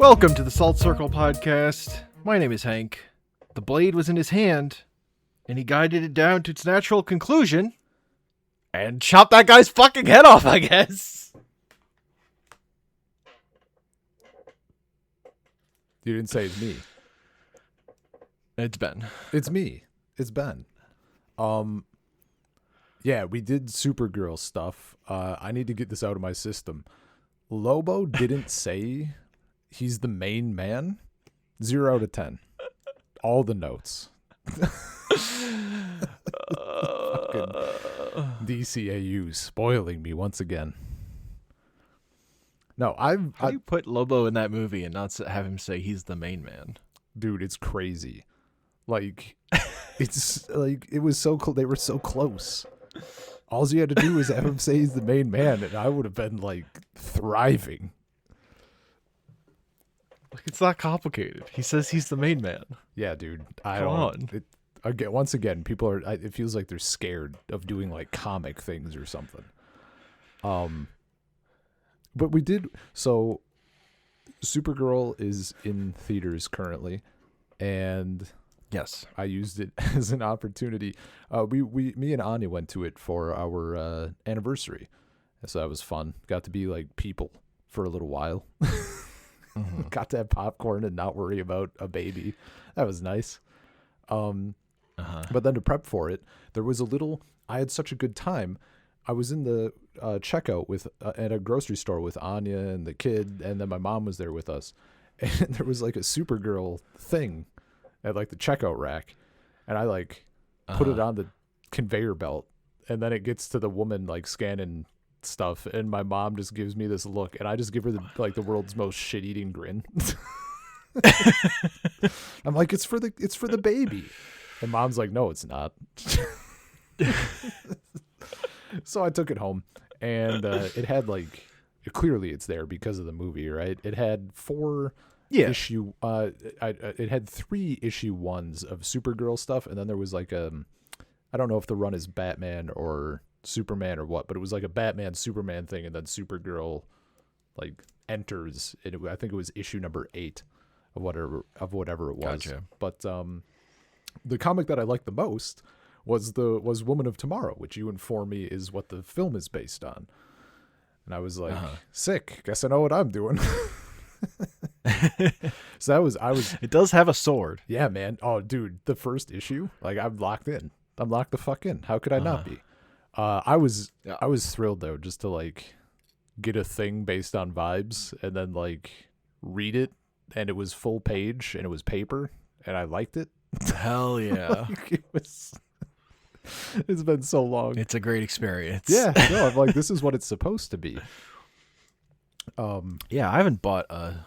Welcome to the Salt Circle podcast. My name is Hank. The blade was in his hand, and he guided it down to its natural conclusion and chopped that guy's fucking head off, I guess. You didn't say it's me. It's Ben. It's me. It's Ben. Yeah, we did Supergirl stuff. I need to get this out of my system. Lobo didn't say he's the main man. 0 out of 10. All the notes. DCAU spoiling me once again. No, How do you put Lobo in that movie and not have him say he's the main man? Dude, it's crazy. Like, it's like it was so they were so close. All you had to do was have him say he's the main man, and I would have been like thriving. Like, it's not complicated. He says he's the main man. Yeah, dude. Once again, people are. It feels like they're scared of doing like comic things or something. But we did. So, Supergirl is in theaters currently, and yes, I used it as an opportunity. Me and Anya went to it for our anniversary, so that was fun. Got to be like people for a little while. Mm-hmm. Got to have popcorn and not worry about a baby. That was nice. But then to prep for it, there was I had such a good time. I was in the checkout at a grocery store with Anya and the kid, and then my mom was there with us. And there was like a Supergirl thing at like the checkout rack, and I like put it on the conveyor belt, and then it gets to the woman like scanning stuff, and my mom just gives me this look, and I just give her the world's most shit-eating grin. I'm like, it's for the baby, and mom's like, no, it's not. So I took it home, and it had like, clearly it's there because of the movie, right? It had 4 issue. It had 3 issue 1s of Supergirl stuff, and then there was like I don't know if the run is Batman or Superman or what, but it was like a Batman Superman thing, and then Supergirl like enters. I think it was issue number 8 of whatever it was. Gotcha. But the comic that I liked the most was Woman of Tomorrow, which you informed me is what the film is based on. And I was like, sick. Guess I know what I'm doing. So I was. It does have a sword. Yeah, man. Oh, dude, the first issue, like I'm locked in. I'm locked the fuck in. How could I not be? I was thrilled though, just to like get a thing based on vibes and then like read it, and it was full page and it was paper, and I liked it. Hell yeah. It's been so long. It's a great experience. Yeah, no, I'm like, this is what it's supposed to be. Yeah, I haven't bought a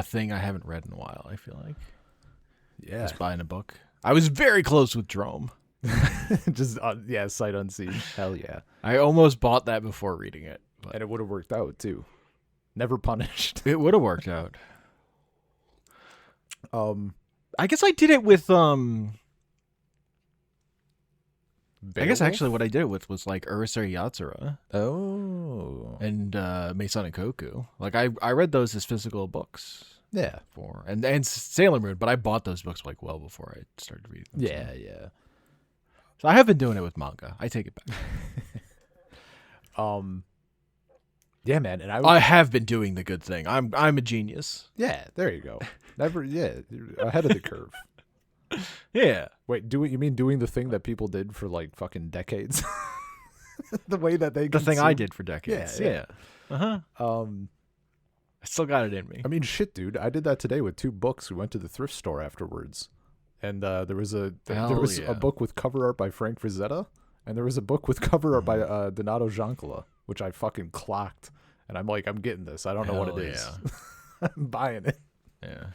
thing I haven't read in a while, I feel like. Yeah. Just buying a book. I was very close with Drome. Just, sight unseen. Hell yeah. I almost bought that before reading it. But and it would have worked out, too. Never punished. It would have worked out. I guess I did it with, I guess actually what I did it with was like Urusei Yatsura. Oh. And Meisane Koku. Like I read those as physical books. Yeah. And Sailor Moon, but I bought those books like well before I started reading them. Yeah, yeah. So I have been doing it with manga. I take it back. Yeah, man, and I have been doing the good thing. I'm a genius. Yeah, there you go. You're ahead of the curve. Yeah. Wait, you mean doing the thing that people did for like fucking decades? The way that they the thing I did for decades. Yeah. I still got it in me. I mean, shit, dude. I did that today with 2 books. We went to the thrift store afterwards, and there was a book with cover art by Frank Frazetta, and there was a book with cover art by Donato Giancola, which I fucking clocked, and I'm like, I'm getting this. I don't know what it is. I'm buying it. Yeah.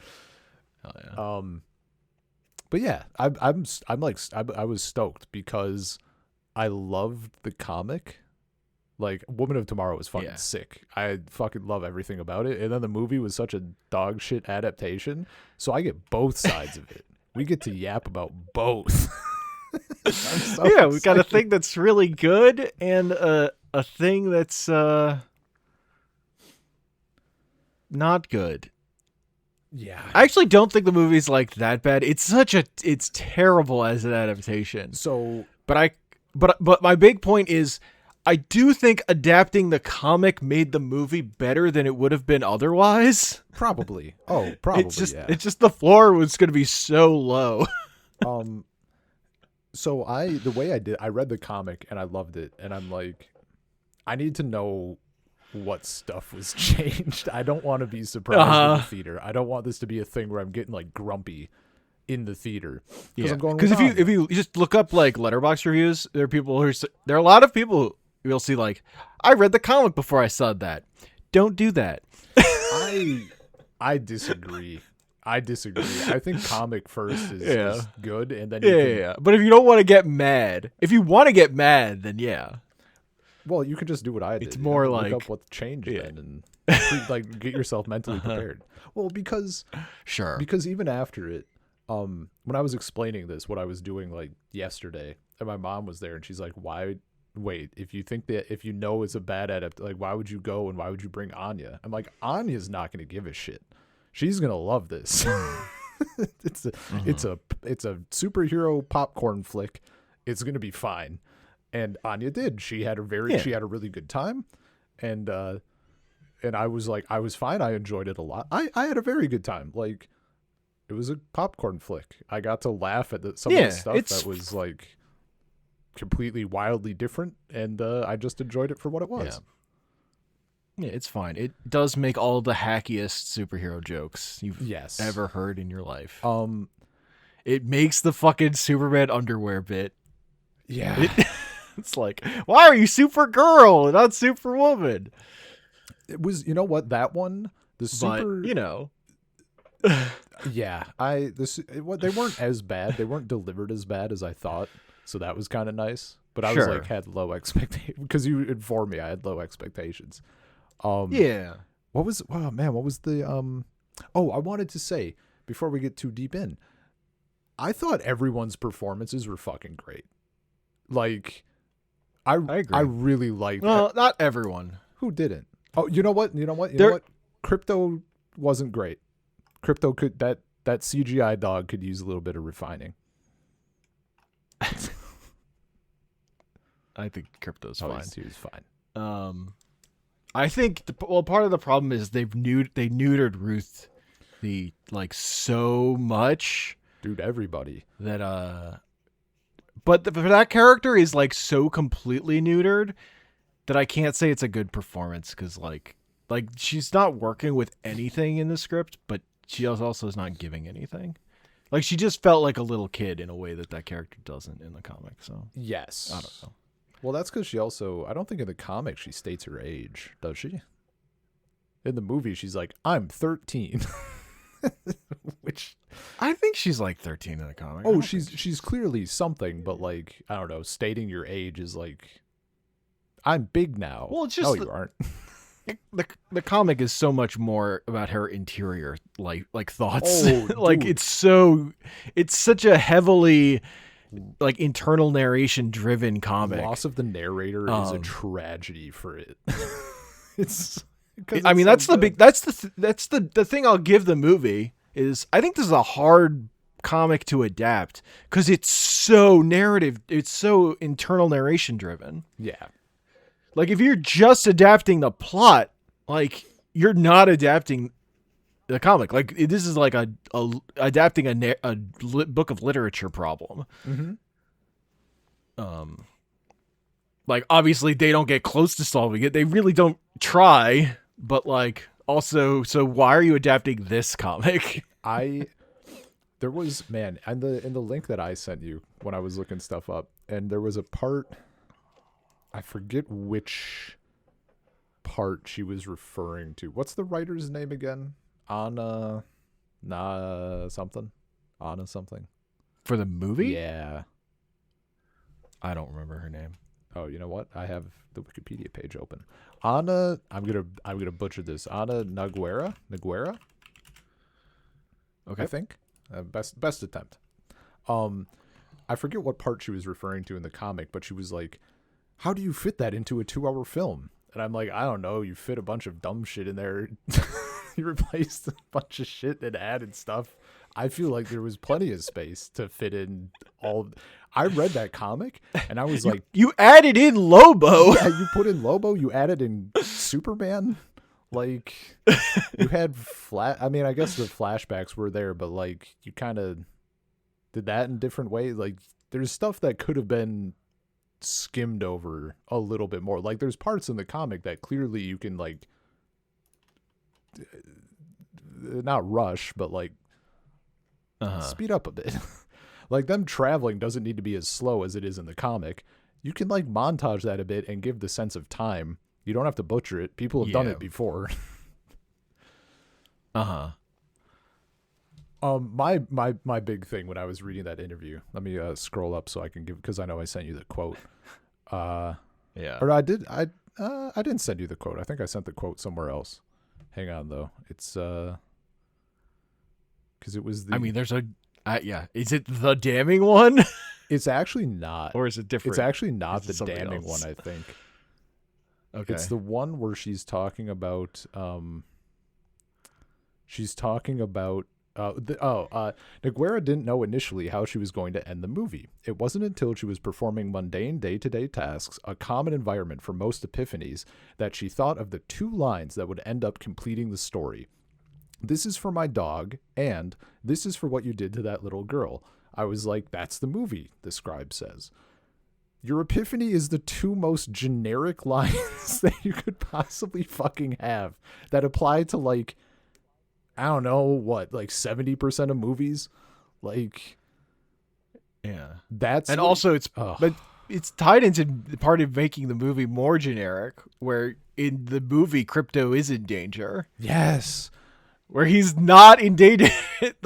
Hell yeah. But yeah, I was stoked because I loved the comic. Like, Woman of Tomorrow was fucking sick. I fucking love everything about it. And then the movie was such a dog shit adaptation. So I get both sides of it. We get to yap about both. Yeah, we've got a thing that's really good and a thing that's not good. Yeah. I actually don't think the movie's like that bad. It's terrible as an adaptation. So, but my big point is, I do think adapting the comic made the movie better than it would have been otherwise. probably. Oh, probably. It's just, yeah. it's just the floor was going to be so low. So the way I read the comic and I loved it, and I'm like, I need to know what stuff was changed. I don't want to be surprised in the theater. I don't want this to be a thing where I'm getting like grumpy in the theater. Because if you just look up like Letterboxd reviews, there are a lot of people who you'll see like, I read the comic before I saw that. Don't do that. I disagree. I think comic first is good, and then yeah. But if you don't want to get mad, then yeah. Well, you can just do what I did. It's more like look up what changed then, and like get yourself mentally prepared. Well, because even after it, when I was explaining this, what I was doing like yesterday, and my mom was there, and she's like, "Why? Wait, if you know it's a bad like, why would you go and why would you bring Anya?" I'm like, Anya's not going to give a shit. She's gonna love this. It's a superhero popcorn flick. It's gonna be fine. And Anya did. She had a really good time, and I was fine. I enjoyed it a lot. I had a very good time. Like, it was a popcorn flick. I got to laugh at some of the stuff that was like completely wildly different, and I just enjoyed it for what it was. Yeah, it's fine. It does make all the hackiest superhero jokes you've ever heard in your life. It makes the fucking Superman underwear bit. Yeah. It's like, why are you Supergirl and not Superwoman? It was, you know what, that one, yeah, they weren't as bad. They weren't delivered as bad as I thought. So that was kind of nice. But I was like, had low expectations because you informed me I had low expectations. What was the I wanted to say before we get too deep in, I thought everyone's performances were fucking great. Like, I agree. I really liked not everyone. Who didn't? Oh, you know what? Crypto wasn't great. Crypto could that CGI dog could use a little bit of refining. I think Crypto's fine. He was fine. I think part of the problem is they neutered Ruth so much, dude. Everybody that but for that character is like so completely neutered that I can't say it's a good performance because like she's not working with anything in the script, but she also is not giving anything. Like, she just felt like a little kid in a way that character doesn't in the comic. So yes, I don't know. Well, that's because she also, I don't think in the comic she states her age, does she? In the movie, she's like, I'm 13. Which I think she's like 13 in the comic. Oh, she's clearly something, but like, I don't know, stating your age is like, I'm big now. Well, it's just you aren't. The comic is so much more about her interior like thoughts. Oh, like it's such a heavily like internal narration driven comic. Loss of the narrator is a tragedy for it. That's the thing I'll give the movie is I think this is a hard comic to adapt because it's so narrative, it's so internal narration driven. Yeah. Like, if you're just adapting the plot, like, you're not adapting the comic. Like, this is like adapting a book of literature problem. Mm-hmm. Like, obviously, they don't get close to solving it. They really don't try. But, like, also, so why are you adapting this comic? There was, man, in the link that I sent you when I was looking stuff up, and there was a part... I forget which part she was referring to. What's the writer's name again? Ana something. For the movie? Yeah. I don't remember her name. Oh, you know what? I have the Wikipedia page open. Ana, I'm gonna butcher this. Ana Nogueira? Okay. I think. Best attempt. I forget what part she was referring to in the comic, but she was like, how do you fit that into a 2-hour film? And I'm like, I don't know. You fit a bunch of dumb shit in there. he replaced a bunch of shit and added stuff. I feel like there was plenty of space to fit in all. I read that comic and I was like, you added in Lobo. yeah, you put in Lobo, you added in Superman. Like, you had I mean, I guess the flashbacks were there, but like, you kind of did that in different ways. Like, there's stuff that could have been skimmed over a little bit more. Like, there's parts in the comic that clearly you can, like, not rush, but like, speed up a bit. Like, them traveling doesn't need to be as slow as it is in the comic. You can, like, montage that a bit and give the sense of time. You don't have to butcher it. People have done it before. My big thing when I was reading that interview, let me scroll up so I can give, because I know I sent you the quote. Yeah. Or I didn't send you the quote. I think I sent the quote somewhere else. Hang on though. It's because it was the. I mean, there's a. Yeah. Is it the damning one? It's actually not. Or is it different? It's actually not the damning else? one, I think. Okay. It's the one where she's talking about Nogueira didn't know initially how she was going to end the movie. It wasn't until she was performing mundane day-to-day tasks, a common environment for most epiphanies, that she thought of the 2 lines that would end up completing the story. This is for my dog, and this is for what you did to that little girl. I was like, that's the movie, the scribe says. Your epiphany is the 2 most generic lines that you could possibly fucking have that apply to, like, I don't know, what, like 70% of movies? Like, yeah. That's and also but it's tied into part of making the movie more generic, where in the movie Crypto is in danger. Yes. Where he's not in danger. At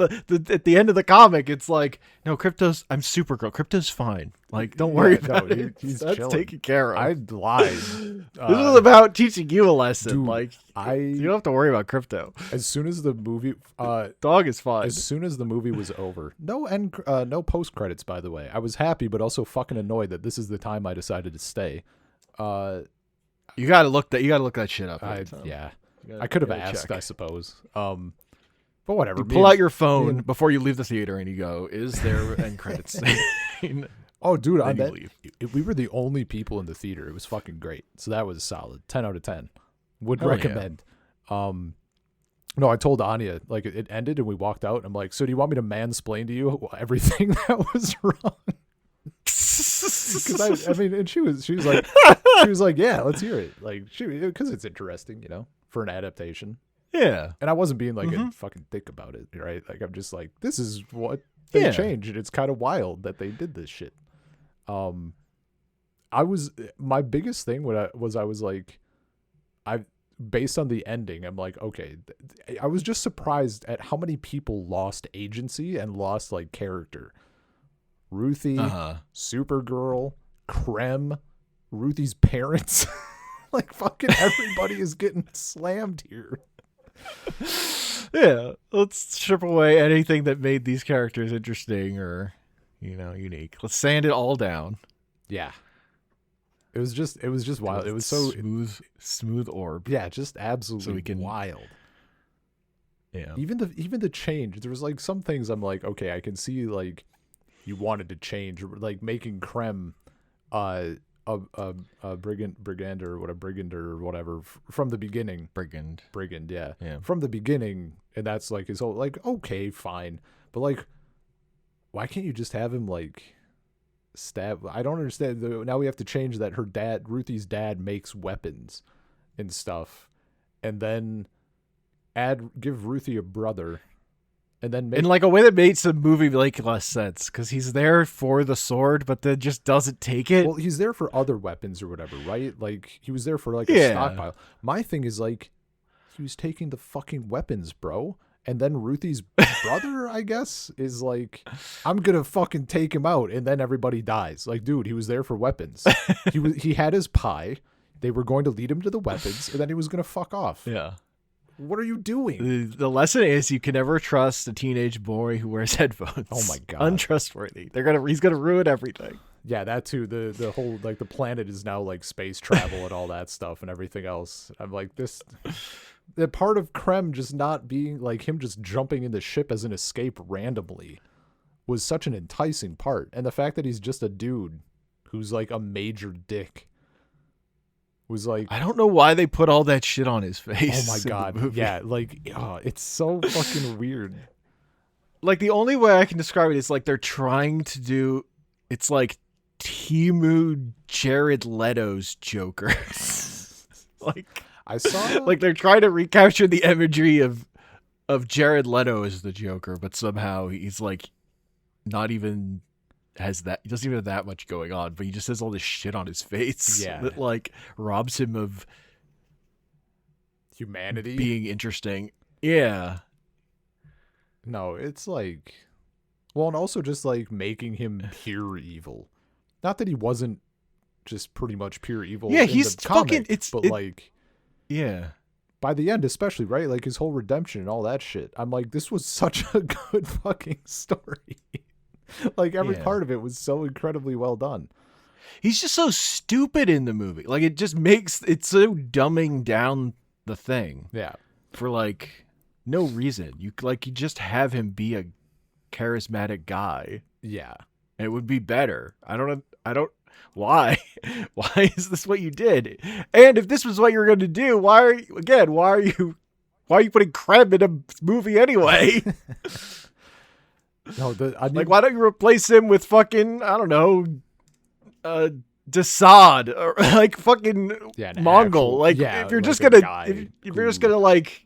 the end of the comic, it's like, no, I'm Supergirl. Crypto's fine. Like, don't worry about it. He's That's chilling. taken care of. I lied. This is about teaching you a lesson. Dude, like, you don't have to worry about Crypto. As soon as the movie, dog is fine. As soon as the movie was over, no post credits. By the way, I was happy, but also fucking annoyed that this is the time I decided to stay. You gotta look that shit up. Yeah. I could have asked, I suppose. But whatever. You pull out your phone before you leave the theater and you go, is there an end credits scene? Oh, dude, on that, we were the only people in the theater. It was fucking great. So that was solid. 10 out of 10. Would recommend. Yeah. No, I told Anya, like, it ended and we walked out. And I'm like, so do you want me to mansplain to you everything that was wrong? Because I mean, and she was like, yeah, let's hear it. Like, because it's interesting, you know, for an adaptation. Yeah. And I wasn't being like a fucking dick about it, right? Like, I'm just like, this is what they changed, and it's kind of wild that they did this shit. My biggest thing based on the ending, I'm like, okay, I was just surprised at how many people lost agency and lost, like, character. Ruthie, Supergirl, Krem, Ruthie's parents. Like, fucking everybody is getting slammed here. Yeah, let's strip away anything that made these characters interesting or, you know, unique. Let's sand it all down. Yeah. It was just wild. It was so smooth orb. Yeah, just absolutely wild. Yeah. Even the change. There was, like, some things I'm like, okay, I can see, like, you wanted to change, like making Krem a brigand or whatever from the beginning. Brigand, yeah. From the beginning, and that's like his whole, like, okay, fine, but like, why can't you just have him, like, stab? I don't understand. Now we have to change that Ruthie's dad makes weapons and stuff, and then give Ruthie a brother. And then in, like, a way that makes the movie make less sense, because he's there for the sword, but then just doesn't take it. Well, he's there for other weapons or whatever, right? Like, he was there for, like, a stockpile. My thing is, like, he was taking the fucking weapons, bro. And then Ruthie's brother, I guess, is like, I'm gonna fucking take him out, and then everybody dies. Like, dude, he was there for weapons. He had his pie. They were going to lead him to the weapons, and then he was gonna fuck off. Yeah. What are you doing? The lesson is you can never trust a teenage boy who wears headphones. Oh my god, untrustworthy. He's gonna ruin everything. Yeah, that too. The whole, like, the planet is now, like, space travel and all that stuff and everything else. I'm like, this. The part of Krem just not being like him, just jumping in the ship as an escape randomly, was such an enticing part. And the fact that he's just a dude who's like a major dick was like, I don't know why they put all that shit on his face. oh my God. Yeah. Like, it's so fucking weird. Like, the only way I can describe it is like they're trying to do, it's like Timu Jared Leto's Joker. Like, I saw like they're trying to recapture the imagery of Jared Leto as the Joker, but somehow he's like not even has that, he doesn't even have that much going on, but he just has all this shit on his face that like robs him of humanity being interesting. Yeah. No, it's like, well, and also just like making him pure evil. Not that he wasn't just pretty much pure evil. Yeah, in he's the comic, fucking. like, yeah. By the end, especially, right? Like his whole redemption and all that shit. I'm like, this was such a good fucking story. Like every part of it was so incredibly well done. He's just so stupid in the movie. Like it just makes it so dumbing down the thing. Yeah. For like no reason. You just have him be a charismatic guy. Yeah. And it would be better. I don't why? Why is this what you did? And if this was what you were going to do, why are you putting Krem in a movie anyway? No, I mean, like, why don't you replace him with fucking, I don't know, Desaad or like fucking Mongol? Like, if you're just gonna, if you're just gonna like,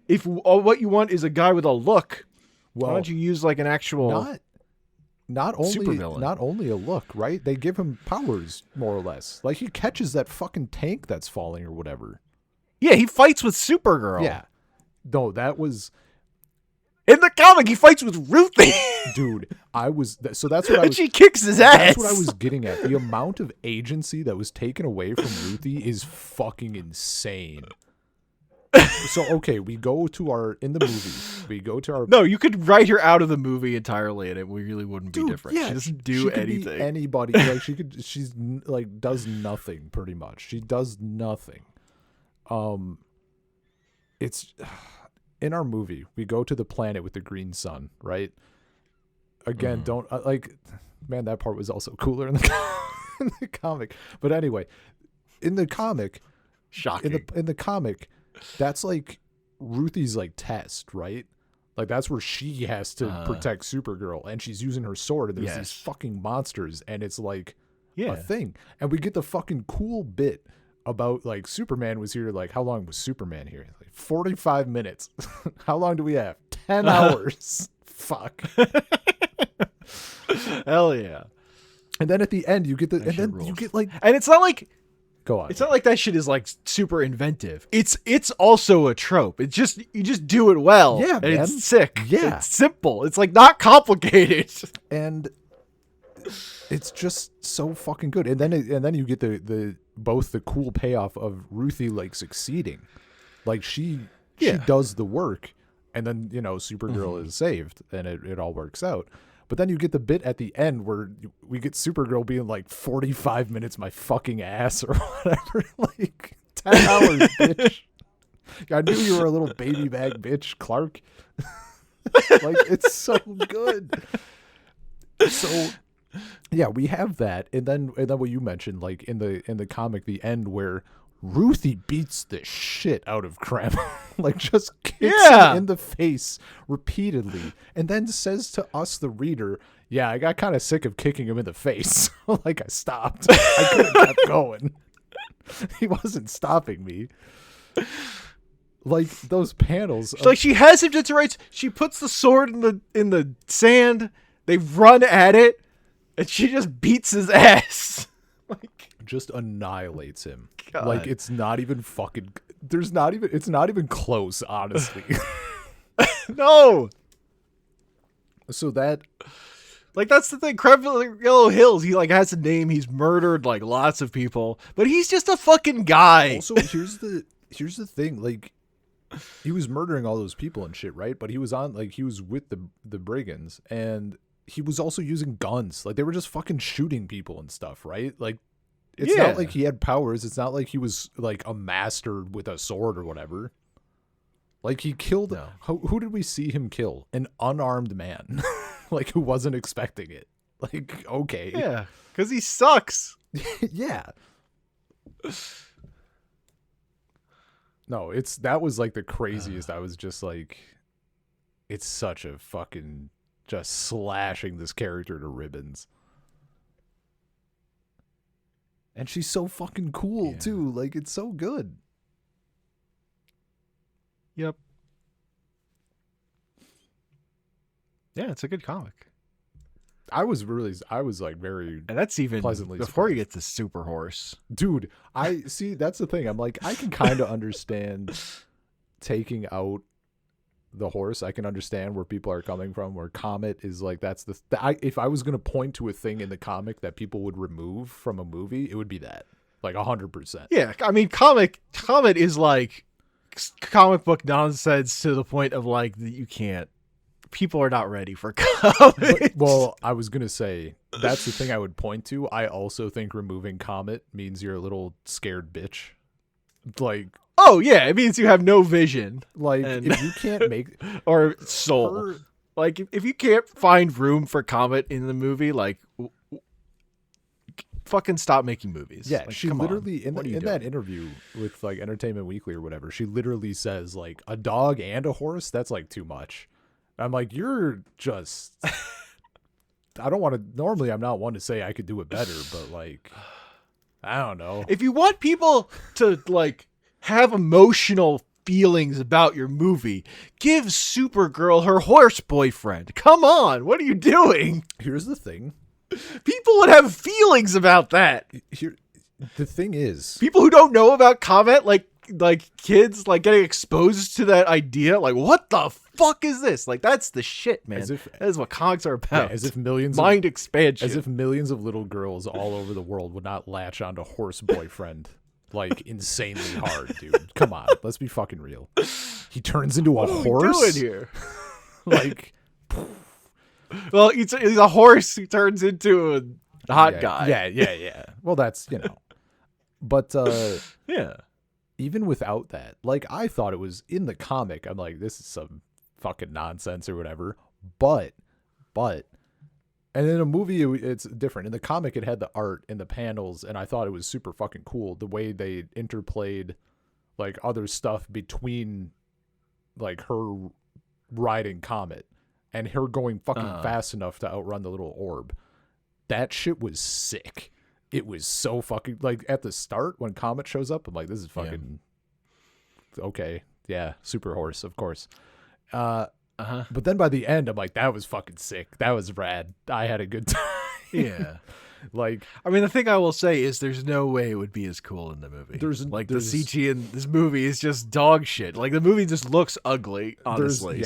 if what you want is a guy with a look, why don't you use like an actual not supervillain? Only a look, right? They give him powers more or less. Like he catches that fucking tank that's falling or whatever. Yeah, he fights with Supergirl. Yeah, no, that was. In the comic, he fights with Ruthie. Dude, so that's what I was. She kicks his ass. That's what I was getting at. The amount of agency that was taken away from Ruthie is fucking insane. So, okay, we go to in the movie, we go to our. No, you could write her out of the movie entirely and it really wouldn't be different. Yeah, she doesn't do anything. Be anybody. Like, she's like, does nothing pretty much. She does nothing. It's. In our movie, we go to the planet with the green sun, right? Again, man, that part was also cooler in the comic. But anyway, in the comic, shocking. In the comic, that's like Ruthie's like test, right? Like that's where she has to protect Supergirl, and she's using her sword, and there's these fucking monsters, and it's like a thing. And we get the fucking cool bit about like Superman was here. Like, how long was Superman here? Like 45 minutes. How long do we have? 10 hours. Fuck. Hell yeah. And then at the end you get you get like, and it's not like, go on. It's not like that shit is like super inventive. It's also a trope. It's just, you just do it well. Yeah, and man. it's sick. Yeah. It's simple. It's like not complicated. And it's just so fucking good. And then you get the both the cool payoff of Ruthie like succeeding. Like she does the work, and then, you know, Supergirl is saved, and it all works out. But then you get the bit at the end where we get Supergirl being like 45 minutes my fucking ass or whatever. Like 10 hours, bitch. I knew you were a little baby bag bitch, Clark. Like, it's so good. So yeah, we have that, and then what you mentioned, like in the comic, the end where Ruthie beats the shit out of Krem, like just kicks him in the face repeatedly, and then says to us, the reader, "Yeah, I got kind of sick of kicking him in the face." Like I stopped. I could have kept going. He wasn't stopping me. Like those panels. Like she has him to rights. She puts the sword in the sand. They run at it. And she just beats his ass. Like, just annihilates him. God. Like it's not even fucking. It's not even close, honestly. No. So that, like, that's the thing. Krem Yellow Hills, he like has a name. He's murdered like lots of people, but he's just a fucking guy. Also, here's the thing. Like, he was murdering all those people and shit, right? But he was with the brigands, and he was also using guns. Like, they were just fucking shooting people and stuff, right? Like, it's not like he had powers. It's not like he was like a master with a sword or whatever. Like he killed. No. Who did we see him kill? An unarmed man, like who wasn't expecting it. Like okay, Yeah, because he sucks. yeah. No, that was like the craziest. I was just like, it's such a fucking just slashing this character to ribbons. And she's so fucking cool too. Like it's so good. Yep. Yeah, it's a good comic. I was like very, and that's even pleasantly before surprised. you get to Super Horse. Dude, I see. That's the thing. I'm like, I can kind of understand taking out the horse. I can understand where people are coming from. Where Comet is like, that's if I was gonna point to a thing in the comic that people would remove from a movie, it would be that, like 100%. Yeah, I mean, Comet is like comic book nonsense to the point of like you can't. People are not ready for Comet. Well, I was gonna say that's the thing I would point to. I also think removing Comet means you're a little scared bitch. Like, oh yeah, it means you have no vision, if you can't make or soul. Like if you can't find room for Comet in the movie, like fucking stop making movies. Yeah, like, she literally in doing? that interview with like Entertainment Weekly or whatever, she literally says like a dog and a horse, that's like too much. I'm like, you're just I don't want to normally I'm not one to say I could do it better, but like I don't know. If you want people to like have emotional feelings about your movie, give Supergirl her horse boyfriend. Come on, what are you doing? Here's the thing. People would have feelings about that. The thing is, people who don't know about Comet, like kids, like getting exposed to that idea, like what the fuck is this? Like that's the shit, man. That is what comics are about. Yeah, as if expansion. As if millions of little girls all over the world would not latch onto horse boyfriend like insanely hard, dude. Come on, let's be fucking real. He turns into a horse. What are we doing here? Like, well, he's a horse. He turns into a hot guy. Yeah. Well, that's but yeah. Even without that, like I thought it was in the comic. I'm like, this is some fucking nonsense or whatever. But, and in a movie, it's different. In the comic, it had the art and the panels, and I thought it was super fucking cool. The way they interplayed like other stuff between like her riding Comet and her going fucking fast enough to outrun the little orb. That shit was sick. It was so fucking like at the start when Comet shows up, I'm like, this is fucking okay. Yeah, super horse, of course. But then by the end, I'm like, that was fucking sick. That was rad. I had a good time. Yeah. Like, I mean, the thing I will say is there's no way it would be as cool in the movie. The CG in this movie is just dog shit. Like the movie just looks ugly, honestly.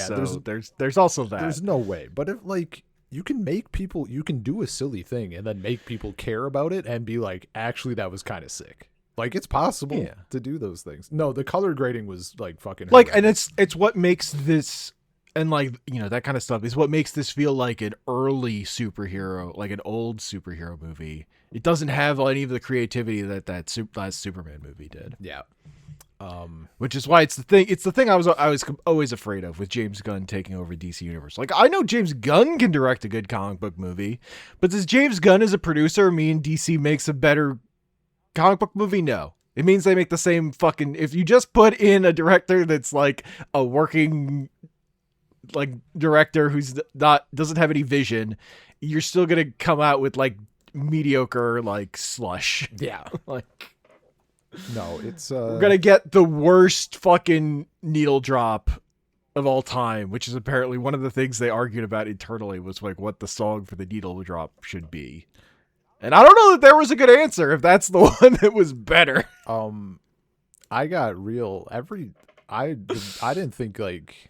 There's also that. There's no way. But if like you can do a silly thing and then make people care about it and be like, actually, that was kind of sick. Like it's possible to do those things. No, the color grading was like fucking like, and it's what makes this, and like, that kind of stuff is what makes this feel like an early superhero, like an old superhero movie. It doesn't have any of the creativity that last Superman movie did. Yeah. Which is why it's the thing I was always afraid of with James Gunn taking over DC Universe. Like, I know James Gunn can direct a good comic book movie, but does James Gunn as a producer mean DC makes a better comic book movie? No. It means they make the same fucking, if you just put in a director that's like a working like director who's doesn't have any vision, you're still going to come out with like mediocre like slush. Yeah. Like, no, it's we're gonna get the worst fucking needle drop of all time, which is apparently one of the things they argued about internally was like what the song for the needle drop should be. And I don't know that there was a good answer if that's the one that was better. I got real I didn't think like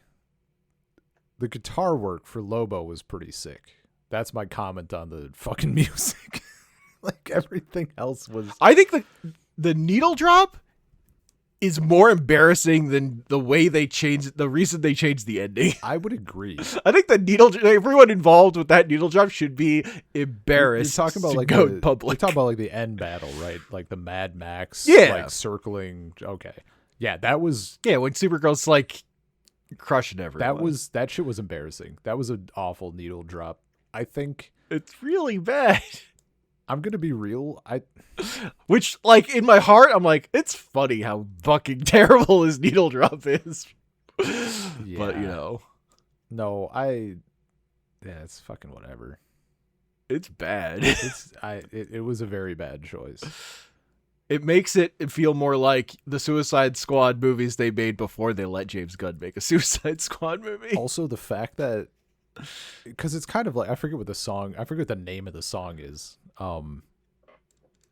the guitar work for Lobo was pretty sick. That's my comment on the fucking music. Like everything else was. I think the needle drop is more embarrassing than the way they changed the reason they changed the ending. I would agree. I think everyone involved with that needle drop should be embarrassed. You're talking about like go public. You're talking about like the end battle, right? Like the Mad Max, like circling. Okay, yeah, that was when Supergirl's like crushing everyone. That shit was embarrassing. That was an awful needle drop. I think It's really bad. I'm gonna be real. Which, like, in my heart, I'm like, it's funny how fucking terrible his needle drop is. Yeah. But, you know. No, it's fucking whatever. It's bad. It was a very bad choice. It makes it feel more like the Suicide Squad movies they made before they let James Gunn make a Suicide Squad movie. Also, the fact that, because it's kind of like, I forget what the name of the song is.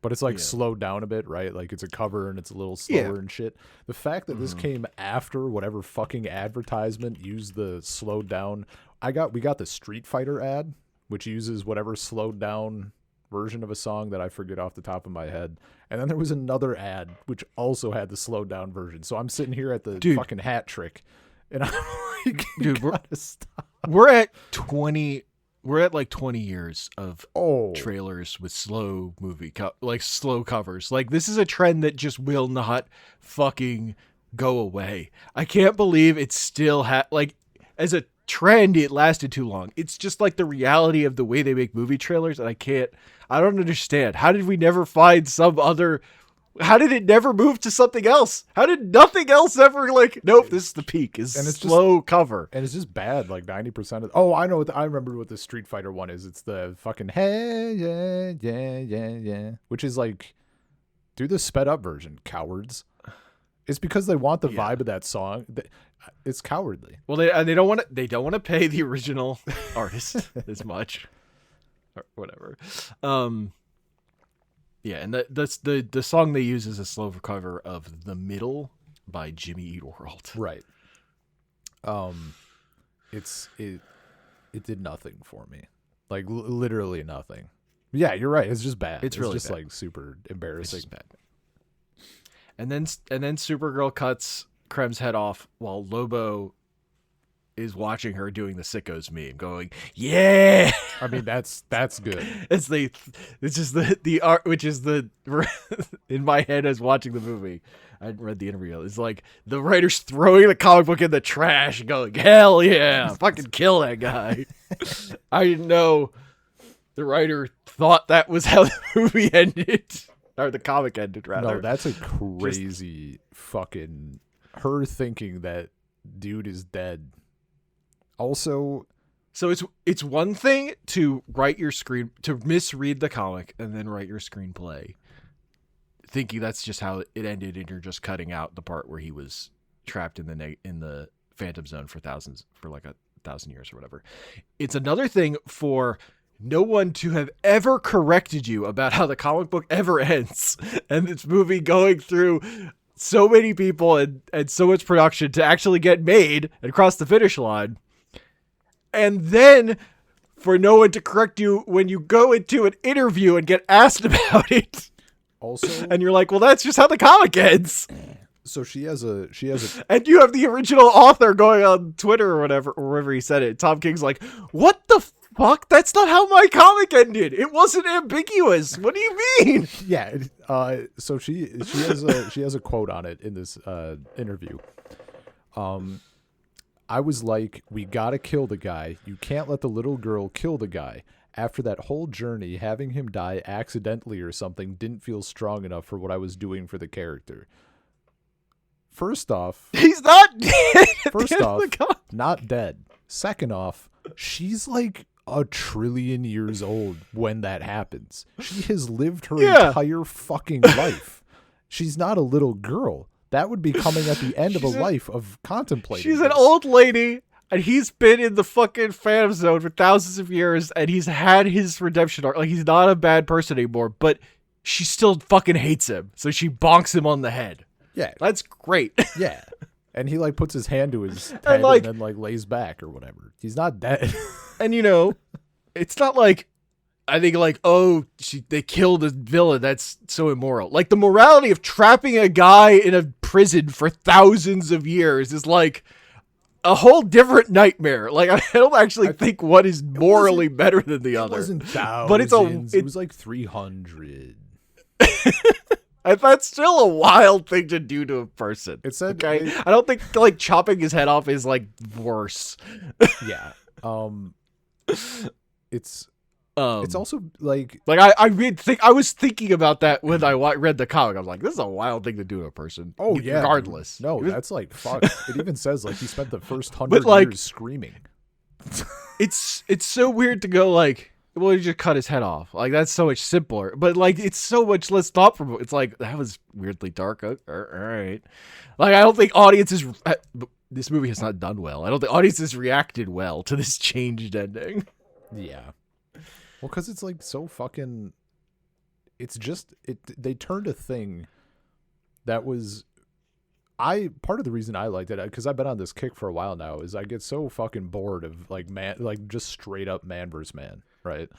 But it's like slowed down a bit, right? Like it's a cover and it's a little slower and shit. The fact that this came after whatever fucking advertisement used the slowed down. We got the Street Fighter ad, which uses whatever slowed down version of a song that I forget off the top of my head. And then there was another ad which also had the slowed down version. So I'm sitting here at the fucking hat trick, and I'm like, dude, we're at 20. We're at like 20 years of trailers with slow movie slow covers. Like, this is a trend that just will not fucking go away. I can't believe it's still like, as a trend, it lasted too long. It's just like the reality of the way they make movie trailers, and I don't understand. How did we never find how did it never move to something else? How did nothing else ever nope, this is the peak, is and it's slow cover. And it's just bad, like 90% of I know I remember what the Street Fighter one is. It's the fucking hey, yeah, which is like, do the sped up version, cowards. It's because they want the vibe of that song. It's cowardly. Well, they don't want to pay the original artist as much or whatever. Yeah, and the song they use is a slow cover of "The Middle" by Jimmy Eat World. Right. It did nothing for me, like literally nothing. Yeah, you're right. It's just bad. It's really just bad. Like super embarrassing. It's just bad. And then Supergirl cuts Krem's head off while Lobo is watching her doing the sickos meme, going, yeah. I mean, that's good. It's just the art, which is in my head as watching the movie. I hadn't read the interview. It's like the writer's throwing the comic book in the trash and going, hell yeah, fucking kill that guy. I didn't know the writer thought that was how the movie ended. Or the comic ended, rather. No, that's a crazy fucking, her thinking that dude is dead. Also, so it's one thing to misread the comic and then write your screenplay, thinking that's just how it ended, and you're just cutting out the part where he was trapped in the Phantom Zone for like 1,000 years or whatever. It's another thing for no one to have ever corrected you about how the comic book ever ends, and this movie going through so many people and so much production to actually get made and cross the finish line. And then for no one to correct you when you go into an interview and get asked about it. Also, and you're like, well, that's just how the comic ends. So she has a and you have the original author going on Twitter or whatever, or wherever he said it. Tom King's like, what the fuck? That's not how my comic ended. It wasn't ambiguous. What do you mean? Yeah. So she has a quote on it in this interview. I was like, we gotta kill the guy. You can't let the little girl kill the guy. After that whole journey, having him die accidentally or something didn't feel strong enough for what I was doing for the character. First off, he's not dead. Not dead. Second off, she's like 1 trillion years old when that happens. She has lived her entire fucking life. She's not a little girl. That would be coming at the end of a life of contemplating. She's an old lady, and he's been in the fucking Phantom Zone for thousands of years, and he's had his redemption arc. Like, he's not a bad person anymore, but she still fucking hates him, so she bonks him on the head. Yeah. That's great. Yeah. And he, like, puts his hand to his head and then, like, lays back or whatever. He's not dead. And, you know, it's not like, I think, like, they killed a villain. That's so immoral. Like, the morality of trapping a guy in a prison for thousands of years is, like, a whole different nightmare. Like, I don't actually think one is morally better than the other. It wasn't thousands. But it was like 300. That's still a wild thing to do to a person. It said, okay? I don't think like chopping his head off is like worse. Yeah. It's also like I was thinking about that when I read the comic. I was like, this is a wild thing to do to a person. oh yeah, regardless. No, that's like fuck. It even says like he spent the first 100 like, years screaming. It's so weird to go like, well, you just cut his head off. Like that's so much simpler. But like it's so much less thought provoking. It's like that was weirdly dark. All right. Like I don't think audiences. This movie has not done well. I don't think audiences reacted well to this changed ending. Yeah. Well, because it's like so fucking. It's just they turned a thing that was. Part of the reason I liked it, because I've been on this kick for a while now, is I get so fucking bored of like just straight up man versus man, right?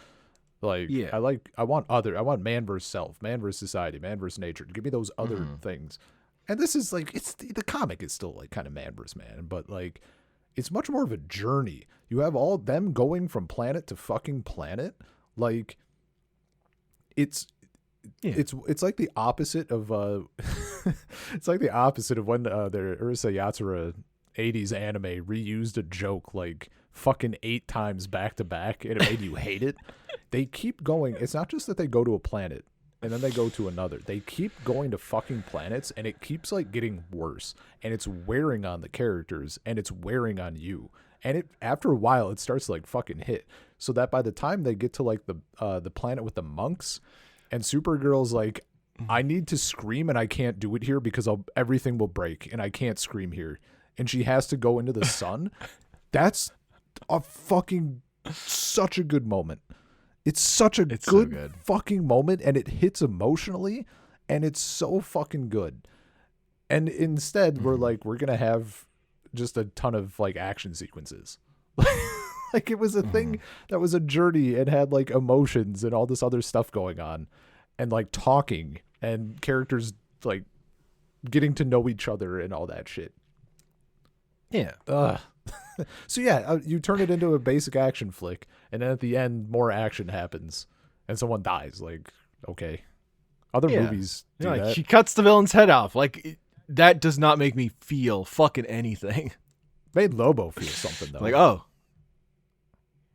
Like, yeah. I want man versus self, man versus society, man versus nature. Give me those other things. And this is like, the comic is still like kind of man versus man, but like, it's much more of a journey. You have all them going from planet to fucking planet. Like, it's like the opposite of it's like the opposite of when their Urusei Yatsura 80s anime reused a joke like fucking 8 times back to back and it made you hate it. They keep going. It's not just that they go to a planet and then they go to another. They keep going to fucking planets and it keeps like getting worse and it's wearing on the characters and it's wearing on you. And it after a while it starts to like fucking hit. So that by the time they get to like the planet with the monks, and Supergirl's like, I need to scream and I can't do it here because everything will break and I can't scream here. And she has to go into the sun. That's a fucking such a good moment. It's such a good fucking moment and it hits emotionally and it's so fucking good. And instead we're going to have just a ton of like action sequences. Like it was a thing that was a journey and had like emotions and all this other stuff going on and like talking and characters like getting to know each other and all that shit. Yeah. So yeah, you turn it into a basic action flick and then at the end more action happens and someone dies. Like, okay. Other movies do like, that. She cuts the villain's head off. Like that does not make me feel fucking anything. Made Lobo feel something though. Like, oh.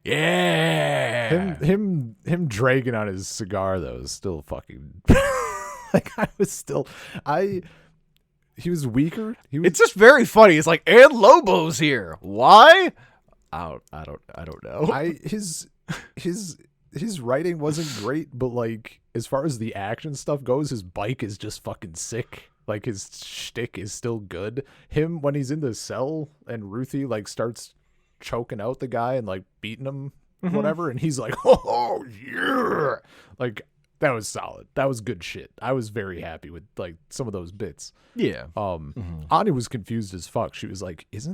Yeah. Him dragging on his cigar though is still fucking like he was weaker. It's just very funny. It's like, and Lobo's here. Why? I don't know. His writing wasn't great, but like as far as the action stuff goes, his bike is just fucking sick. Like his shtick is still good. Him when he's in the cell and Ruthie like starts choking out the guy and like beating him whatever and he's like, oh yeah, like that was solid. That was good shit. I was very happy with like some of those bits. Ani was confused as fuck. She was like, is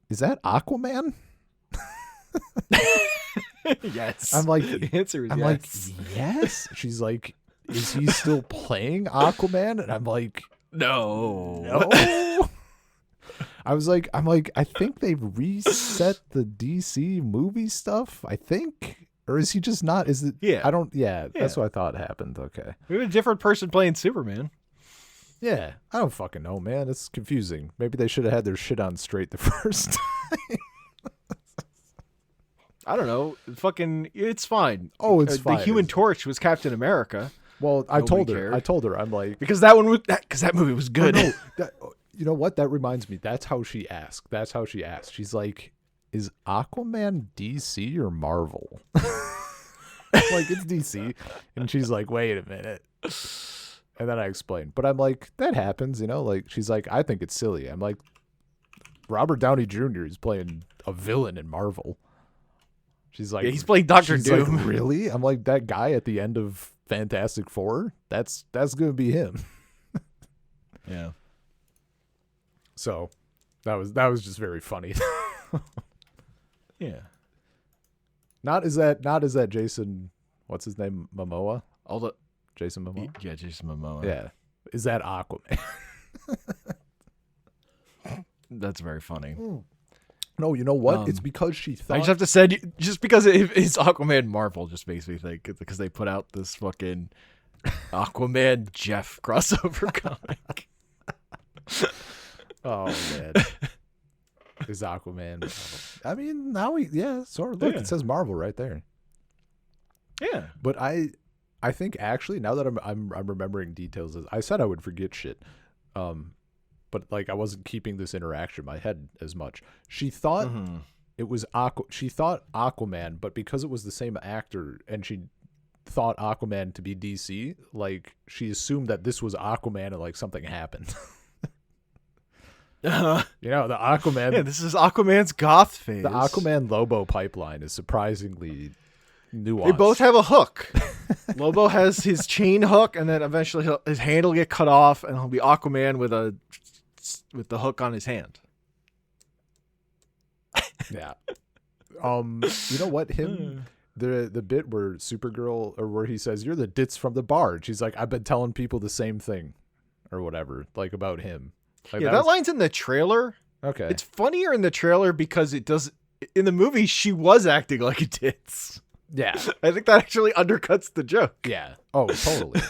that Aquaman? Yes. I'm like, the answer is I'm yes. like, yes. She's like, is he still playing Aquaman? And I'm like, no. I'm like, I think they've reset the DC movie stuff. I think, or is he just not? Is it? Yeah. That's what I thought happened. Okay. We have a different person playing Superman. Yeah, I don't fucking know, man. It's confusing. Maybe they should have had their shit on straight the first time. I don't know. Fucking, it's fine. Oh, it's fine. The Human Torch was Captain America. Well, I told her, I'm like, because that movie was good. Oh, no, you know what? That reminds me. That's how she asked. She's like, is Aquaman DC or Marvel? Like, it's DC. And she's like, wait a minute. And then I explained. But I'm like, that happens, you know? Like, she's like, I think it's silly. I'm like, Robert Downey Jr. is playing a villain in Marvel. She's like, yeah, he's playing Dr. Doom. Like, really? I'm like, that guy at the end of Fantastic Four? That's going to be him. Yeah. So that was just very funny. Yeah. Not is that Jason, what's his name? Momoa? Jason Momoa? Yeah, Jason Momoa. Yeah. Is that Aquaman? That's very funny. No, you know what? It's because she thought. I just have to say, just because it's Aquaman Marvel just makes me think, because they put out this fucking Aquaman Jeff crossover comic. Oh man, is Aquaman Marvel? I mean, now sort of. Look, it says Marvel right there. Yeah, but I think actually now that I'm remembering details, I said I would forget shit, but like I wasn't keeping this interaction in my head as much. She thought it was She thought Aquaman, but because it was the same actor and she thought Aquaman to be DC, like she assumed that this was Aquaman and like something happened. You know, the Aquaman. Yeah, this is Aquaman's goth phase. The Aquaman Lobo pipeline is surprisingly nuanced. They both have a hook. Lobo has his chain hook, and then eventually his hand will get cut off, and he'll be Aquaman with the hook on his hand. Yeah. You know what? The bit where Supergirl, or where he says, "You're the ditz from the bar." She's like, "I've been telling people the same thing," or whatever, like about him. Like, yeah, that line's in the trailer. Okay. It's funnier in the trailer because it does. In the movie, she was acting like a ditz. Yeah. I think that actually undercuts the joke. Yeah. Oh, totally.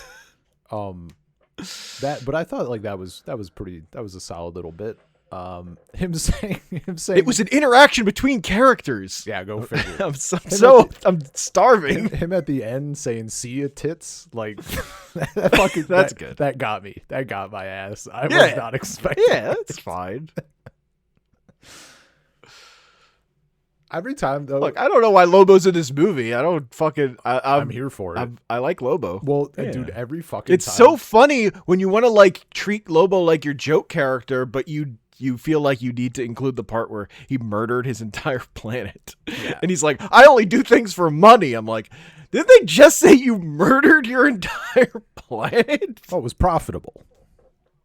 But I thought like that was a solid little bit. Him saying it was an interaction between characters. Yeah, go figure. I'm starving. Him at the end saying "see ya tits," like that's good. That got me. That got my ass. I was not expecting. Yeah, that's fine. Every time though, look, I don't know why Lobo's in this movie. I don't fucking. I'm here for it. I like Lobo. Well, dude, every fucking it's time. so funny when you want to like treat Lobo like your joke character, but you feel like you need to include the part where he murdered his entire planet. Yeah. And he's like, I only do things for money. I'm like, didn't they just say you murdered your entire planet? Oh, it was profitable.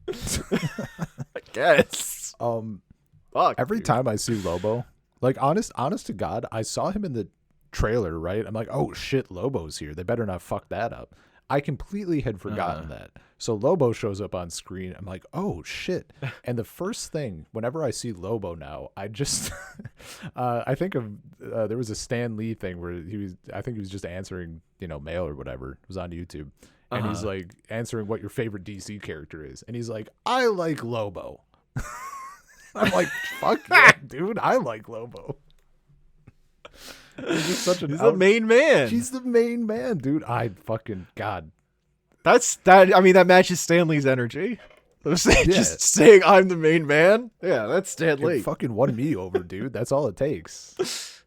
I guess. Fuck, every time I see Lobo, like honest to God, I saw him in the trailer, right? I'm like, oh shit, Lobo's here. They better not fuck that up. I completely had forgotten that. So Lobo shows up on screen. I'm like, oh shit. And the first thing, whenever I see Lobo now, I just, I think of, there was a Stan Lee thing where I think he was just answering, mail or whatever. It was on YouTube. And he's like answering what your favorite DC character is. And he's like, I like Lobo. I'm like, fuck yeah, dude. I like Lobo. He's the main man. He's the main man, dude. God. That matches Stan Lee's energy. Just saying I'm the main man. Yeah, that's Stan Lee. It fucking won me over, dude. That's all it takes.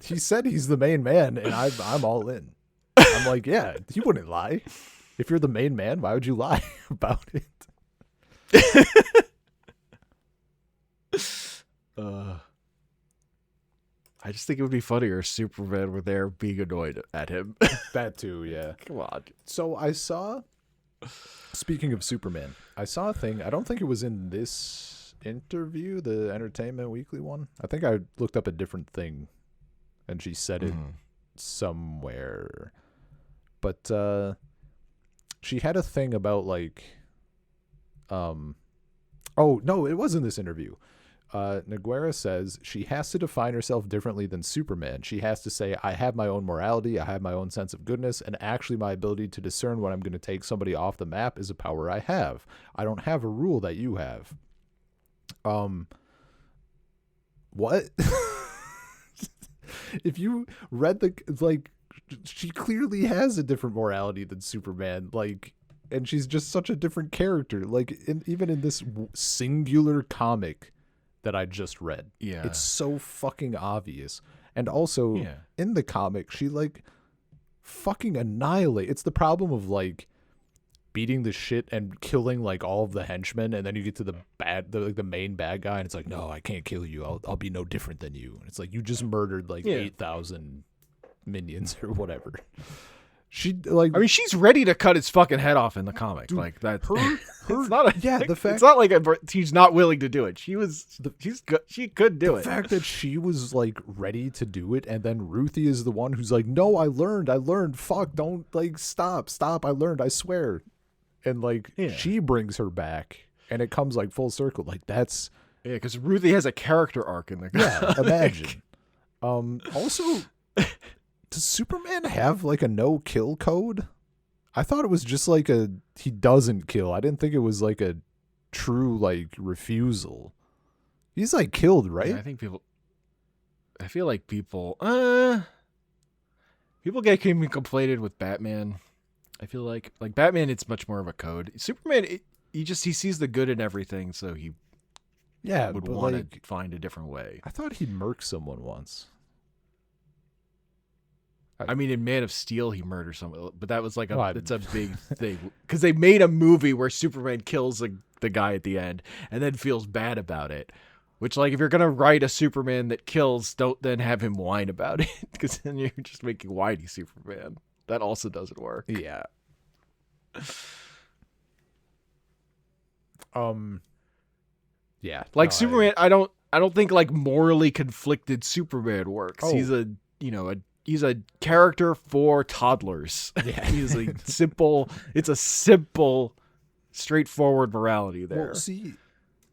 He said he's the main man, and I'm all in. I'm like, yeah, he wouldn't lie. If you're the main man, why would you lie about it? I just think it would be funnier if Superman were there being annoyed at him. That too, yeah. Come on. So I saw, speaking of Superman, I saw a thing. I don't think it was in this interview, the Entertainment Weekly one. I think I looked up a different thing, and she said it somewhere. But she had a thing about like, oh no, it was in this interview. Nogueira says she has to define herself differently than Superman. She has to say, I have my own morality, I have my own sense of goodness, and actually my ability to discern when I'm going to take somebody off the map is a power I have. I don't have a rule that you have. What? If you read she clearly has a different morality than Superman, and she's just such a different character. Even in this singular comic that I just read. Yeah. It's so fucking obvious. And also in the comic, she fucking annihilate. It's the problem of beating the shit and killing all of the henchmen, and then you get to the main bad guy, and it's like, no, I can't kill you. I'll be no different than you. And it's like you just murdered 8,000 minions or whatever. She's ready to cut his fucking head off in the comic. Dude, that. It's not the fact. It's not like she's not willing to do it. She could do it. The fact that she was ready to do it, and then Ruthie is the one who's like, no, I learned. Fuck, don't stop. I learned. I swear. And she brings her back, and it comes full circle. That's because Ruthie has a character arc in the comic. Imagine. Also. Does Superman have a no-kill code? I thought it was just like he doesn't kill. I didn't think it was like a true like refusal. He's like killed, right? Yeah, I feel like people get conflated with Batman. I feel like Batman, it's much more of a code. Superman, he sees the good in everything, so he would want to find a different way. I thought he murked someone once. I mean, in Man of Steel, he murdered someone, but that was like it's a big thing because they made a movie where Superman kills the guy at the end and then feels bad about it. Which, like, if you're gonna write a Superman that kills, don't then have him whine about it, because then you're just making whiny Superman. That also doesn't work. Yeah. Yeah. Like Superman, I don't think like morally conflicted Superman works. Oh. He's he's a character for toddlers. Yeah. It's a simple, straightforward morality there. Well, see,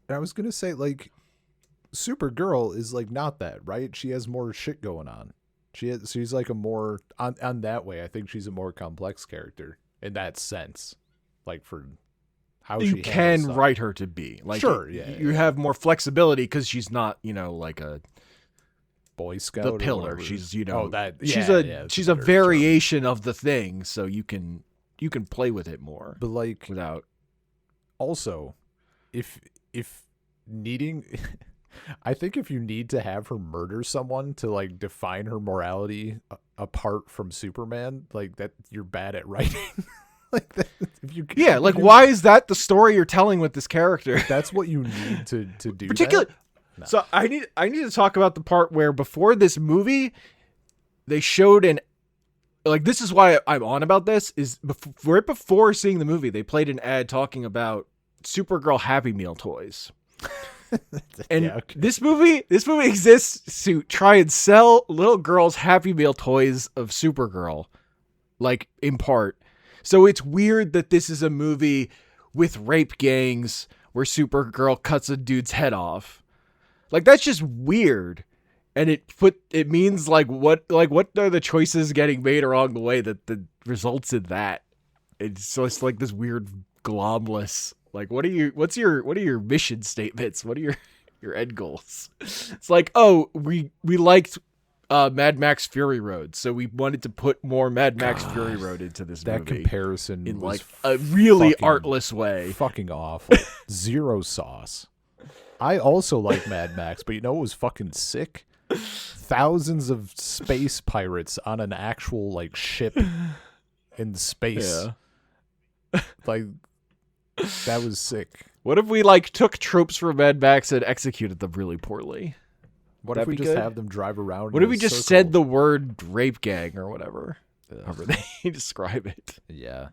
I was gonna say, like, Supergirl is like not that, right? She has more shit going on. She's like a more on that way. I think she's a more complex character in that sense. Like for how you she can stuff. write her to be like sure, you have more flexibility because she's not like a Boy Scout. The or pillar. whatever. She's she's a variation of the thing, so you can play with it more. But like without also if needing I think if you need to have her murder someone to like define her morality apart from Superman, like that you're bad at writing. Like that, why is that the story you're telling with this character? That's what you need to do. Particularly, no. So I need to talk about the part where before this movie, they showed this is why I'm on about this is right before seeing the movie, they played an ad talking about Supergirl Happy Meal toys. And yeah, okay. this movie exists to try and sell little girls Happy Meal toys of Supergirl, like in part. So it's weird that this is a movie with rape gangs where Supergirl cuts a dude's head off. Like that's just weird. And it means what are the choices getting made along the way that results in that? It's like this weird glomless. Like what are your mission statements? What are your end goals? It's like, oh, we liked Mad Max Fury Road, so we wanted to put more Mad Max Fury Road into this movie. That comparison in was like a really artless way. Fucking awful. Zero sauce. I also like Mad Max, but you know what was fucking sick? Thousands of space pirates on an actual like ship in space. Yeah. Like that was sick. What if we took tropes from Mad Max and executed them really poorly? What if we just have them drive around? What if we just said the word rape gang or whatever? However they describe it. Yeah.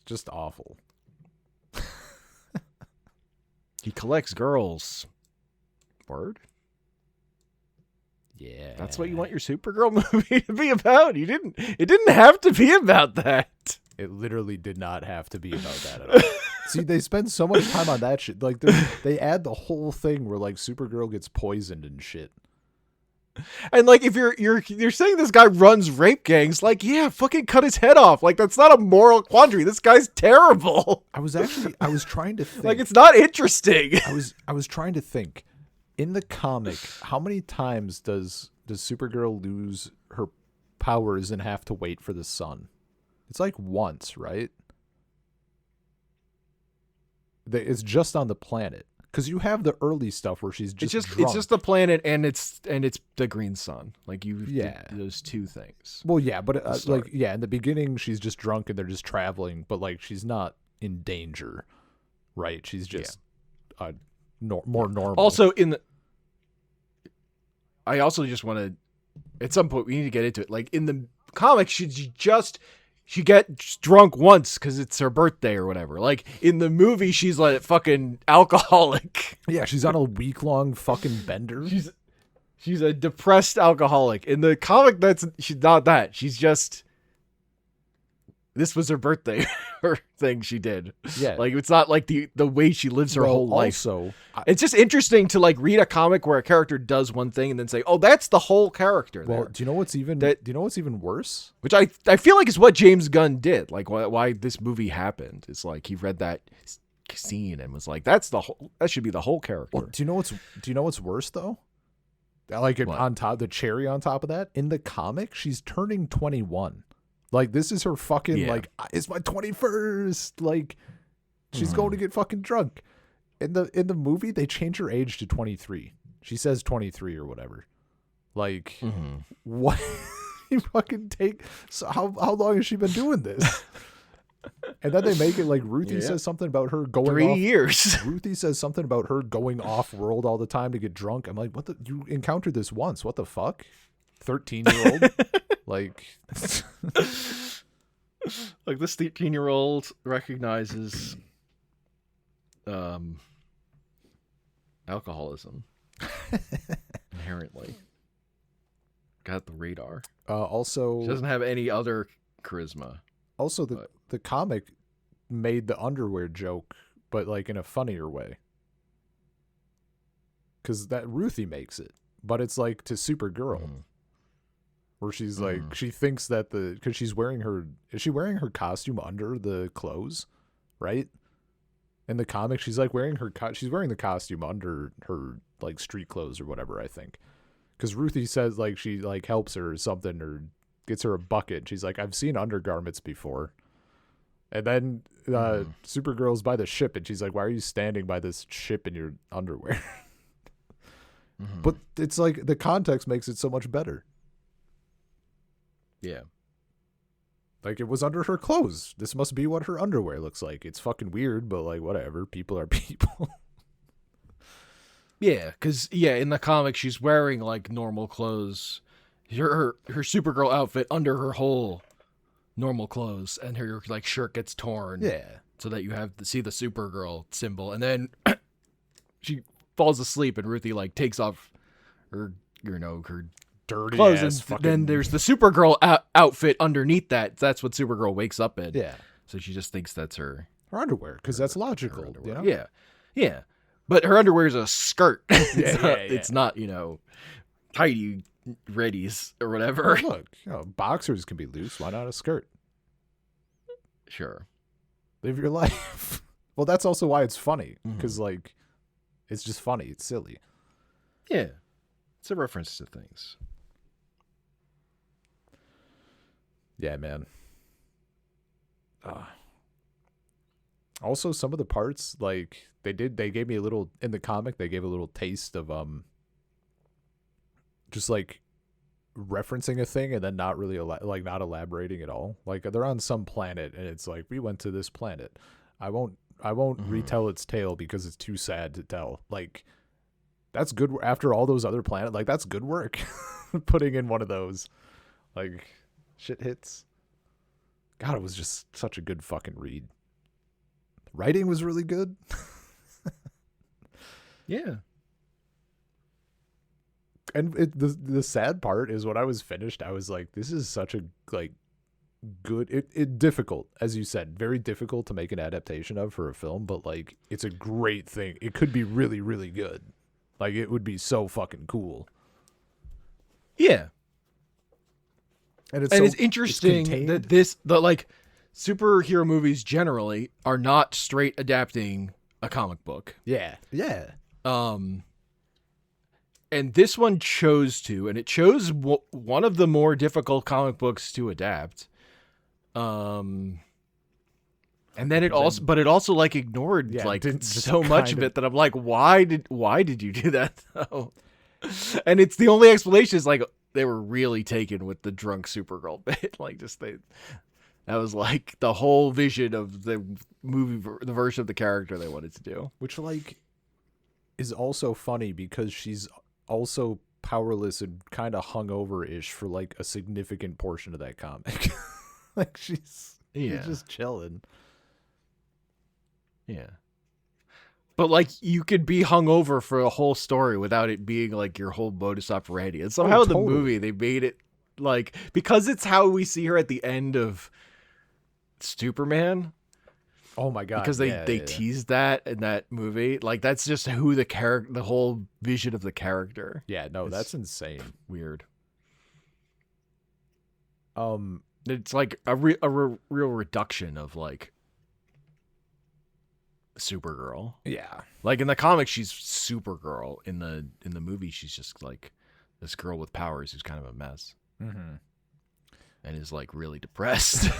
Just awful. He collects girls. Word? Yeah. That's what you want your Supergirl movie to be about? It didn't have to be about that. It literally did not have to be about that at all. See, they spend so much time on that shit. Like they add the whole thing where like Supergirl gets poisoned and shit. And like if you're saying this guy runs rape gangs, like yeah, fucking cut his head off. Like that's not a moral quandary. This guy's terrible. I was trying to think. Like it's not interesting. I was trying to think. In the comic, how many times does Supergirl lose her powers and have to wait for the sun? It's like once, right? It's just on the planet. Because you have the early stuff where she's just drunk. It's just the planet and it's the green sun. Like those two things. Well, yeah, but in the beginning she's just drunk and they're just traveling, but like she's not in danger, right? She's just more normal. Also I also just want to, at some point we need to get into it. Like in the comics, she gets drunk once because it's her birthday or whatever. Like in the movie, she's like fucking alcoholic. Yeah, she's on a week-long fucking bender. She's a depressed alcoholic. In the comic, she's not that. She's just, this was her birthday. her thing she did. Yeah. Like, it's not like the way she lives her whole life. Also, It's just interesting to like read a comic where a character does one thing and then say, "Oh, that's the whole character." well, there. do you know what's even worse? Which I feel like is what James Gunn did. Like why this movie happened. It's like he read that scene and was like, that should be the whole character. Well, do you know what's worse though? Like on top, the cherry on top of that, in the comic, she's turning 21. Like, this is her fucking like, it's my 21st. Like, she's going to get fucking drunk. In the movie, they change her age to 23. She says 23 or whatever. Like, what? You fucking take. So how long has she been doing this? And then they make it like Ruthie says something about her going 3 off. years. Ruthie says something about her going off world all the time to get drunk. I'm like, what the? You encountered this once. What the fuck? 13-year-old? Like, like this 13-year-old recognizes alcoholism inherently. Got the radar. Also, she doesn't have any other charisma. Also, the comic made the underwear joke, but like in a funnier way. Because that Ruthie makes it, but it's like to Supergirl, where she's like, she thinks that because she's wearing is she wearing her costume under the clothes, right? In the comic, she's like wearing she's wearing the costume under her like street clothes or whatever, I think. Because Ruthie says like she like helps her or something or gets her a bucket. She's like, I've seen undergarments before. And then Supergirl's by the ship and she's like, why are you standing by this ship in your underwear? But it's like the context makes it so much better. Yeah. Like, it was under her clothes. This must be what her underwear looks like. It's fucking weird, but like, whatever. People are people. Yeah, because in the comic she's wearing like normal clothes. Her Supergirl outfit under her whole normal clothes, and her like shirt gets torn. Yeah. So that you have to see the Supergirl symbol, and then she falls asleep, and Ruthie like takes off her her dirty clothes, ass and fucking... then there's the Supergirl outfit underneath that. That's what Supergirl wakes up in. Yeah. So she just thinks that's her underwear, because that's logical. You know? Yeah. Yeah. But her underwear is a skirt. It's not, tidy readies or whatever. Well, look, boxers can be loose. Why not a skirt? Sure. Live your life. Well, that's also why it's funny, because like, it's just funny. It's silly. Yeah. It's a reference to things. Yeah, man. Also, some of the parts, like, they gave me a little, in the comic, they gave a little taste of, just, like, referencing a thing and then not really, not elaborating at all. Like, they're on some planet, and it's like, we went to this planet. I won't retell its tale because it's too sad to tell. Like, that's good, after all those other planets, like, that's good work. Putting in one of those. Like, shit hits. God, it was just such a good fucking read. Writing was really good. Yeah. And the sad part is when I was finished, I was like, this is such a like good it difficult, as you said, very difficult to make an adaptation of for a film, but like it's a great thing. It could be really, really good. Like it would be so fucking cool. Yeah. And it's interesting that the superhero movies generally are not straight adapting a comic book. Yeah. Yeah. And this one chose to, and it chose one of the more difficult comic books to adapt. And then it also like ignored so much of it that I'm like, why did you do that though? And it's the only explanation is like they were really taken with the drunk Supergirl bit. That was like the whole vision of the movie, the version of the character they wanted to do. Which like is also funny because she's also powerless and kind of hungover-ish for like a significant portion of that comic. Like she's just chilling. Yeah. But like you could be hungover for a whole story without it being like your whole modus operandi. And somehow the movie they made it like, because it's how we see her at the end of Superman, Oh my god! Because they teased that in that movie. Like that's just who the whole vision of the character. Yeah, no, that's insane. Weird. Um, It's like a real reduction of like Supergirl. Yeah. Like in the comics, she's Supergirl. In the movie, she's just like this girl with powers who's kind of a mess. Mm-hmm. And is like really depressed.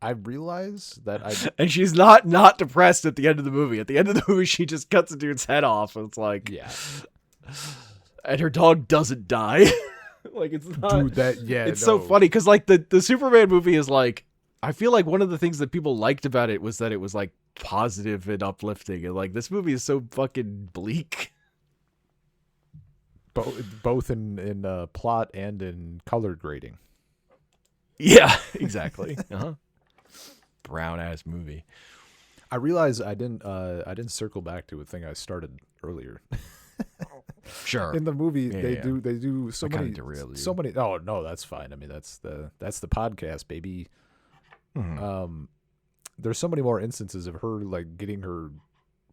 I realized that and she's not depressed at the end of the movie. At the end of the movie, she just cuts a dude's head off. And it's like, yeah. And her dog doesn't die. Like it's not. Dude, it's so funny because like the Superman movie is like, I feel like one of the things that people liked about it was that it was like positive and uplifting, and like this movie is so fucking bleak. Both in plot and in color grading. Yeah, exactly. Brown ass movie. I realized I didn't circle back to a thing I started earlier. Sure. In the movie, they do so many. Oh no, that's fine. I mean, that's the podcast, baby. Mm-hmm. There's so many more instances of her like getting her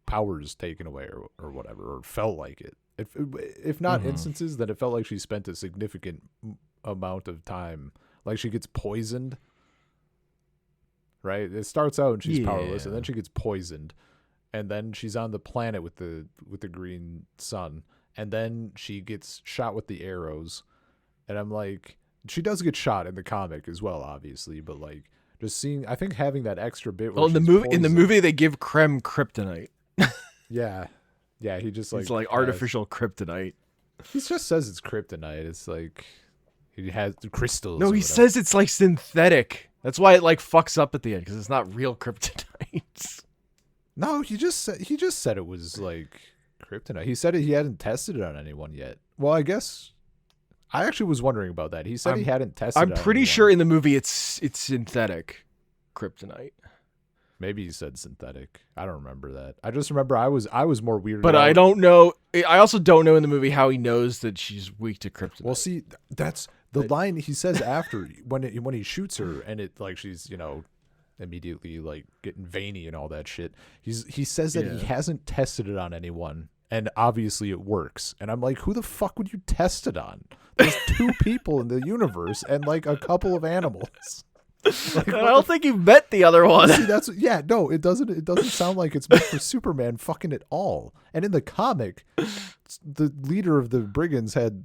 powers taken away or whatever, or felt like it. If not instances, then it felt like she spent a significant amount of time. Like she gets poisoned. Right? It starts out and she's powerless, and then she gets poisoned, and then she's on the planet with the green sun, and then she gets shot with the arrows, and I'm like, she does get shot in the comic as well, obviously, but like just seeing, I think having that extra bit. Where in the movie they give Krem kryptonite. Yeah, he just like it's like artificial kryptonite. He just says it's kryptonite. It's like he has the crystals. No, he says it's like synthetic. That's why it like fucks up at the end, because it's not real kryptonite. No, he just said it was like kryptonite. He said he hadn't tested it on anyone yet. Well, I guess I actually was wondering about that. He said he hadn't tested it on pretty anyone. sure in the movie it's synthetic kryptonite. Maybe he said synthetic. I don't remember that. I just remember I was more weirded But out. I don't know. I also don't know in the movie how he knows that she's weak to kryptonite. Well, see, that's the line he says after when he shoots her, and it like she's immediately like getting veiny and all that shit. He says that he hasn't tested it on anyone, and obviously it works. And I'm like, who the fuck would you test it on? There's 2 people in the universe and like a couple of animals. Like, I don't think you've met the other one. See, it doesn't sound like it's meant for Superman fucking at all. And in the comic, the leader of the brigands had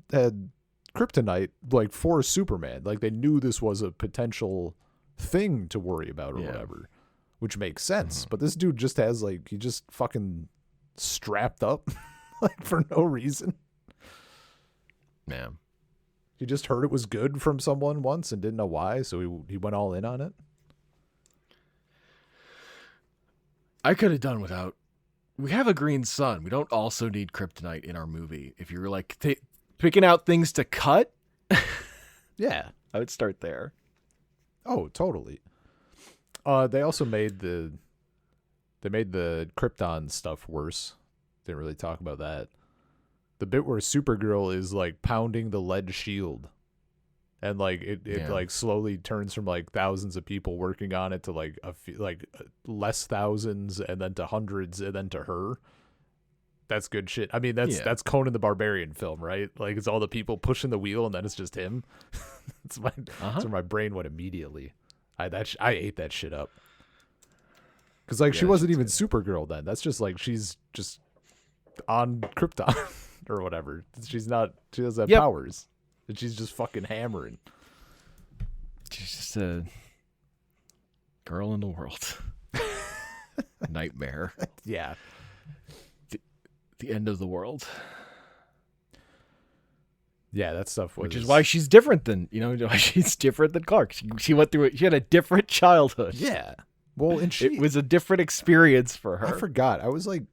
kryptonite like for Superman. Like they knew this was a potential thing to worry about or whatever, which makes sense. But this dude just has like, he just fucking strapped up like for no reason. Man. He just heard it was good from someone once and didn't know why, so he went all in on it. I could have done without. We have a green sun. We don't also need kryptonite in our movie. If you're like picking out things to cut, yeah, I would start there. Oh, totally. They also made the Krypton stuff worse. Didn't really talk about that. The bit where Supergirl is like pounding the lead shield, and like it like slowly turns from like thousands of people working on it to like less thousands, and then to hundreds, and then to her. That's good shit. I mean, that's Conan the Barbarian film, right? Like it's all the people pushing the wheel, and then it's just him. That's where my brain went immediately. I ate that shit up. Because like she wasn't even Supergirl then. That's just like she's just on Krypton. Or whatever. She doesn't have powers. And she's just fucking hammering. She's just a girl in the world. Nightmare. Yeah. The end of the world. Yeah, that stuff was... Which is why she's different than, why she's different than Clark. She went through it. She had a different childhood. Yeah. Well, and it was a different experience for her. I forgot. I was like...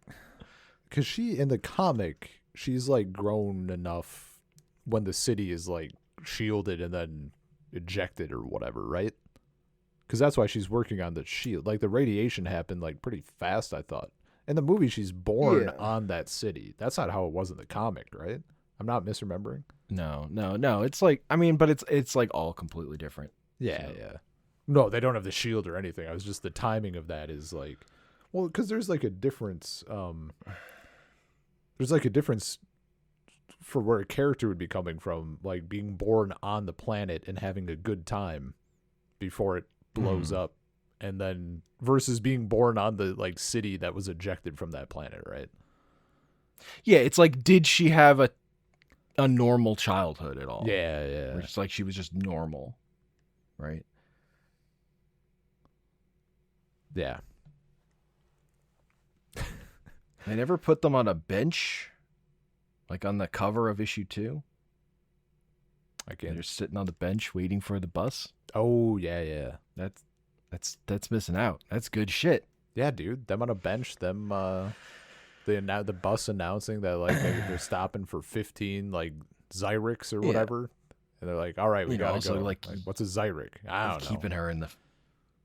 Because she, in the comic... She's like grown enough when the city is like shielded and then ejected or whatever, right? Because that's why she's working on the shield. Like the radiation happened like pretty fast, I thought. In the movie, she's born on that city. That's not how it was in the comic, right? I'm not misremembering. No. It's like, but it's like all completely different. Yeah, yeah. No, they don't have the shield or anything. I was just the timing of that is like, well, because there's like a difference. There's like a difference for where a character would be coming from, like being born on the planet and having a good time before it blows up, and then versus being born on the like city that was ejected from that planet, right? Yeah, it's like, did she have a normal childhood at all? Yeah, yeah. Or it's like she was just normal, right? Yeah. They never put them on a bench, like on the cover of issue 2. I can't. They're sitting on the bench waiting for the bus. Oh yeah, yeah. That's missing out. That's good shit. Yeah, dude. Them on a bench. Them. The bus announcing that like they're stopping for 15 like Zyrics or whatever, and they're like, all right, we gotta go. Like, what's a Zyric? I don't know.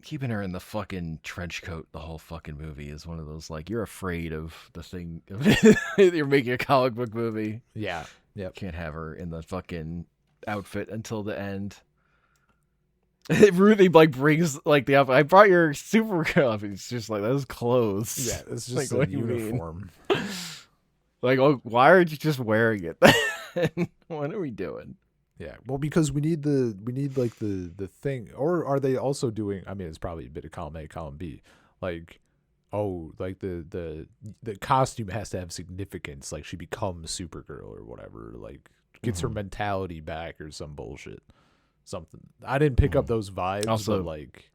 Keeping her in the fucking trench coat the whole fucking movie is one of those, like, you're afraid of the thing. You're making a comic book movie. Yeah. Yep. Can't have her in the fucking outfit until the end. It really like brings like the outfit. I brought your Supergirl outfit. It's just like, those clothes. Yeah, it's just like, a uniform. Like, oh, why aren't you just wearing it then? What are we doing? Yeah, well, because we need like the thing, or are they also doing? I mean, it's probably a bit of column A, column B, like, oh, like the costume has to have significance, like she becomes Supergirl or whatever, like gets her mentality back or some bullshit, something. I didn't pick up those vibes, also, but like,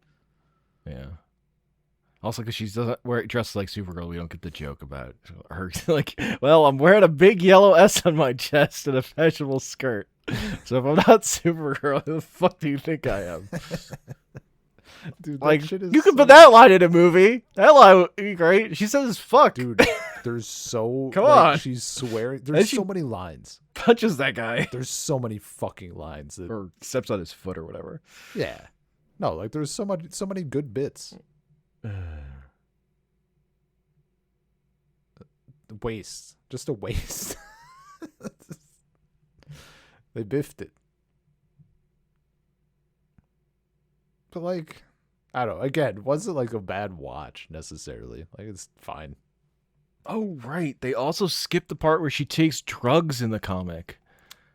yeah. Also, because she doesn't wear dressed like Supergirl, we don't get the joke about her. Like, well, I'm wearing a big yellow S on my chest and a fashionable skirt. So if I'm not Supergirl, who the fuck do you think I am? Dude, like, shit is you can put that line in a movie. That line would be great. She says fuck. Dude, there's so... Come on. She's swearing. There's so many lines. Punches that guy. There's so many fucking lines. Or steps on his foot or whatever. Yeah. No, like, there's so many good bits. Waste. Just a waste. They biffed it. But like, I don't know. Again, wasn't like a bad watch necessarily. Like, it's fine. Oh, right. They also skipped the part where she takes drugs in the comic.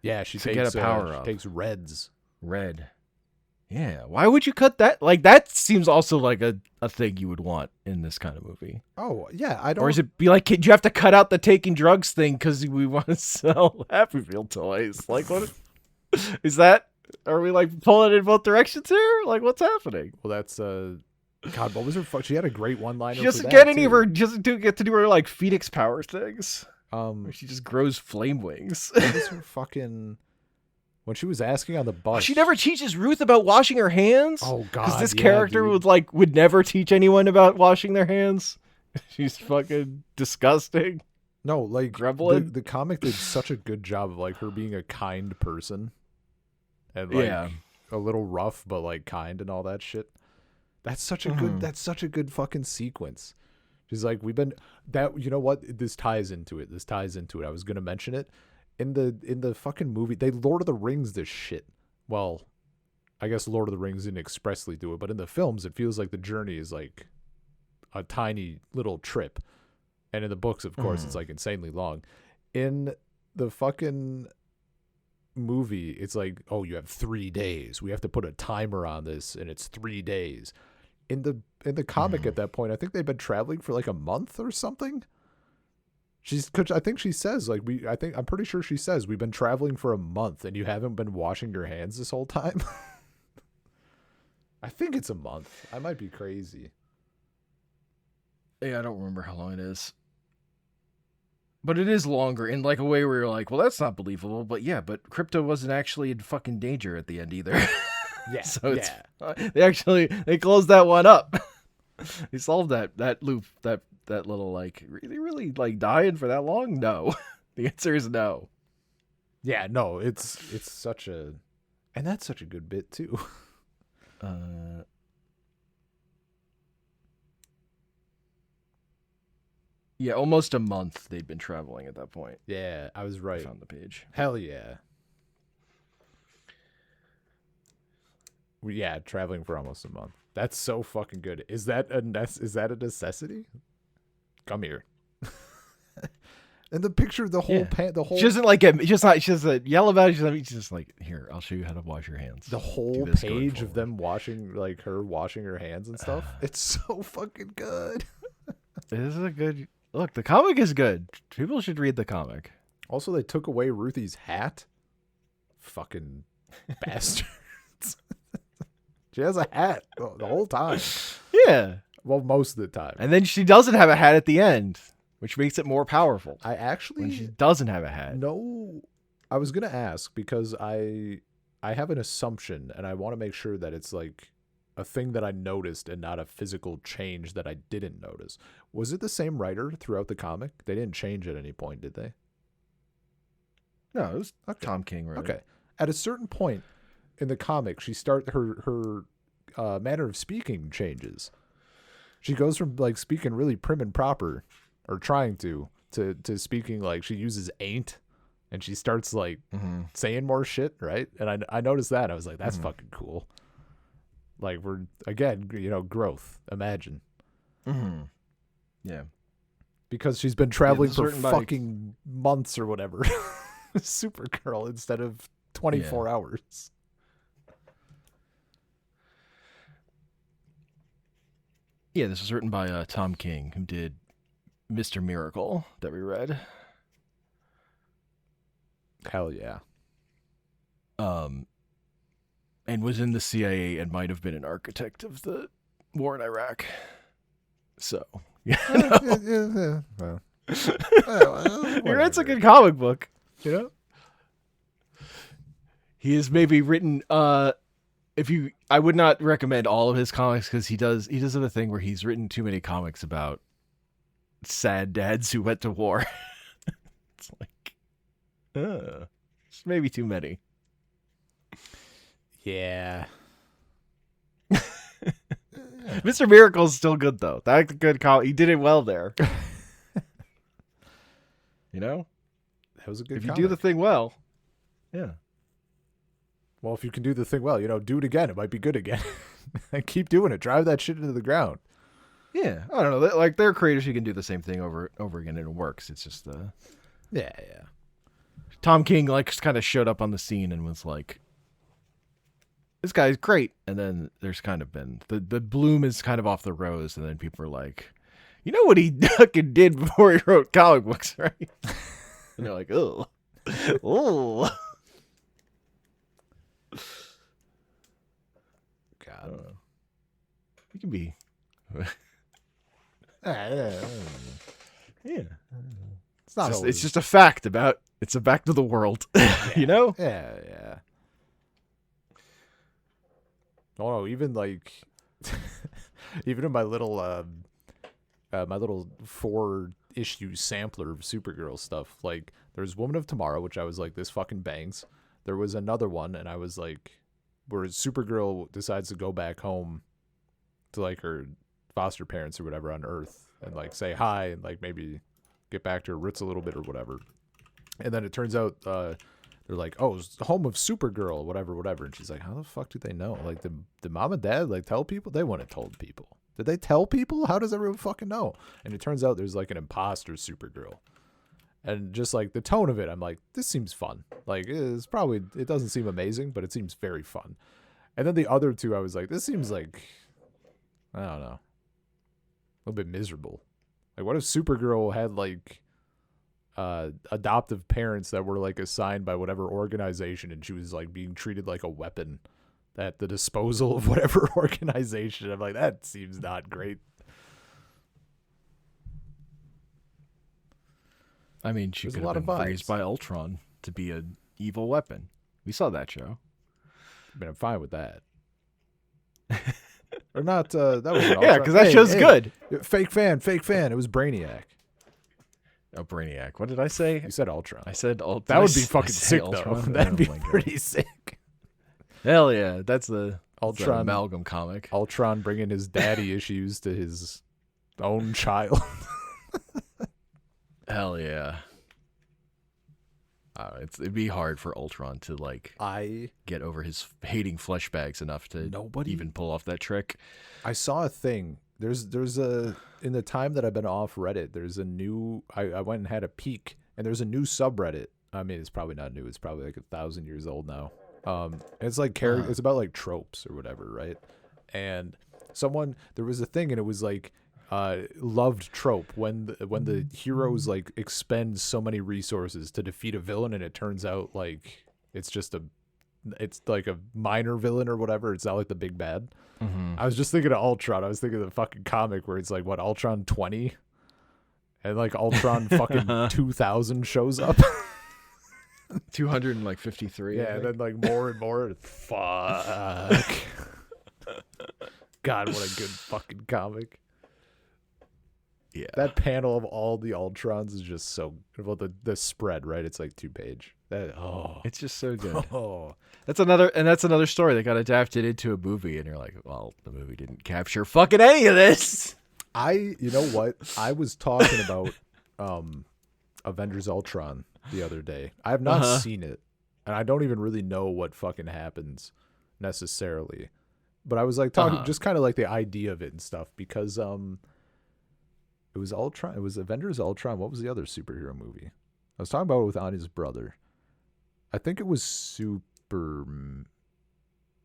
Yeah, she takes get a power up. She takes reds. Red. Yeah. Why would you cut that? Like, that seems also like a thing you would want in this kind of movie. Oh, yeah. I don't. Or is it be like, do you have to cut out the taking drugs thing because we want to sell Happy Meal toys? Like, what is that? Are we like pulling in both directions here? Like, what's happening? Well, that's God, what was her? She had a great one-liner. She doesn't get any of her. Doesn't get to do her like Phoenix power things. Where she just grows flame wings. What was her fucking? When she was asking on the bus, she never teaches Ruth about washing her hands. Oh God, because this character would never teach anyone about washing their hands. She's fucking disgusting. No, like grumbling. The comic did such a good job of like her being a kind person, and like a little rough but like kind and all that shit. That's such a good. That's such a good fucking sequence. She's like, we've been that. You know what? This ties into it. I was gonna mention it. In the fucking movie, they Lord of the Rings this shit. Well, I guess Lord of the Rings didn't expressly do it, but in the films, it feels like the journey is like a tiny little trip. And in the books, of course, it's like insanely long. In the fucking movie, it's like, oh, you have 3 days. We have to put a timer on this, and it's 3 days. In the comic at that point, I think they've been traveling for like a month or something. I think she says like I'm pretty sure she says we've been traveling for a month and you haven't been washing your hands this whole time. I think it's a month. I might be crazy. Yeah, I don't remember how long it is. But it is longer in like a way where you're like, well, that's not believable. But yeah, but Crypto wasn't actually in fucking danger at the end either. Yeah. So it's, they closed that one up. They solved that loop, that little like really like dying for that long. No, the answer is no. Yeah, no, it's such a, and that's such a good bit too. Yeah, almost a month they'd been traveling at that point. Yeah, I was right. I found the page. Hell yeah. Yeah, traveling for almost a month. That's so fucking good. Is that a necessity? Come here. And the picture, the whole She doesn't like it. She doesn't yell about it. She's just like, here, I'll show you how to wash your hands. The whole page of them washing, like her washing her hands and stuff. It's so fucking good. This is a good look. The comic is good. People should read the comic. Also, they took away Ruthie's hat. Fucking bastards. She has a hat the whole time. Yeah. Well, most of the time. And then she doesn't have a hat at the end, which makes it more powerful. I actually... When she doesn't have a hat. No. I was going to ask because I have an assumption and I want to make sure that it's like a thing that I noticed and not a physical change that I didn't notice. Was it the same writer throughout the comic? They didn't change at any point, did they? No, it was Tom King, right? Okay. At a certain point in the comic, her manner of speaking changes. She goes from like speaking really prim and proper, or trying to speaking like she uses ain't, and she starts like saying more shit, right? And I noticed that. I was like, that's fucking cool. Like we're again, growth. Imagine. Yeah. Because she's been traveling for fucking months or whatever. Supergirl instead of 24 hours. Yeah, this was written by Tom King, who did Mr. Miracle that we read. Hell yeah. And was in the CIA and might have been an architect of the war in Iraq. So, yeah. Well, He writes a good comic book, He has maybe written I would not recommend all of his comics because he does have a thing where he's written too many comics about sad dads who went to war. It's like it's maybe too many. Yeah. Mr. Miracle's still good though. That's a good comic. He did it well there. That was a good if comic. You do the thing well. Yeah. Well, if you can do the thing well, do it again. It might be good again. And keep doing it. Drive that shit into the ground. Yeah. I don't know. Like, they're creators who can do the same thing over again and it works. It's just Yeah. Tom King kind of showed up on the scene and was like, this guy's great. And then there's kind of been the bloom is kind of off the rose, and then people are like, you know what he fucking did before he wrote comic books, right? And they're like, oh. God. You can be. Yeah. It's not. It's just a fact about. It's a fact of the world. Yeah. Oh no, even like, even in my little 4-issue sampler of Supergirl stuff, like there's Woman of Tomorrow, which I was like, this fucking bangs. There was another one, and I was like, where Supergirl decides to go back home to like her foster parents or whatever on Earth and like say hi and like maybe get back to her roots a little bit or whatever. And then it turns out they're like, oh, it's the home of Supergirl, whatever. And she's like, how the fuck do they know? Like, did mom and dad like tell people? They wouldn't have told people. Did they tell people? How does everyone fucking know? And it turns out there's like an imposter Supergirl. And just like the tone of it, I'm like, this seems fun. Like, it doesn't seem amazing, but it seems very fun. And then the other two, I was like, this seems like, I don't know, a little bit miserable. Like, what if Supergirl had like adoptive parents that were like assigned by whatever organization, and she was like being treated like a weapon at the disposal of whatever organization? I'm like, that seems not great. I mean, she could have been raised by Ultron to be an evil weapon. We saw that show. I mean, I'm fine with that. Or not, that was yeah, because that show's good. Fake fan. It was Brainiac. Oh, Brainiac. What did I say? You said Ultron. I said Ultron. That would be fucking sick, Ultron? though. That'd be pretty sick. Hell yeah. That's the Ultron amalgam comic. Ultron bringing his daddy issues to his own child. Hell yeah. It'd be hard for Ultron to get over his hating flesh bags enough to even pull off that trick. I saw a thing. There's a in the time that I've been off Reddit, there's a new. I went and had a peek, and there's a new subreddit. I mean, it's probably not new. It's probably like 1,000 years old now. It's like it's about like tropes or whatever, right? And there was a thing, and it was like loved trope when the heroes like expend so many resources to defeat a villain, and it turns out like it's like a minor villain or whatever. It's not like the big bad. Mm-hmm. I was just thinking of Ultron. I was thinking of the fucking comic where it's like Ultron 20, and like Ultron fucking 2000 shows up. 253. Yeah, and then like more and more. Fuck. God, what a good fucking comic. Yeah. That panel of all the Ultrons is just so well, the spread, right? It's like 2-page. It's just so good. That's another story that got adapted into a movie, and you're like, well, the movie didn't capture fucking any of this. You know what? I was talking about Avengers Ultron the other day. I have not seen it, and I don't even really know what fucking happens necessarily. But I was like talking just kind of like the idea of it and stuff, because it was Ultron. It was Avengers Ultron. What was the other superhero movie? I was talking about it with Anya's brother. I think it was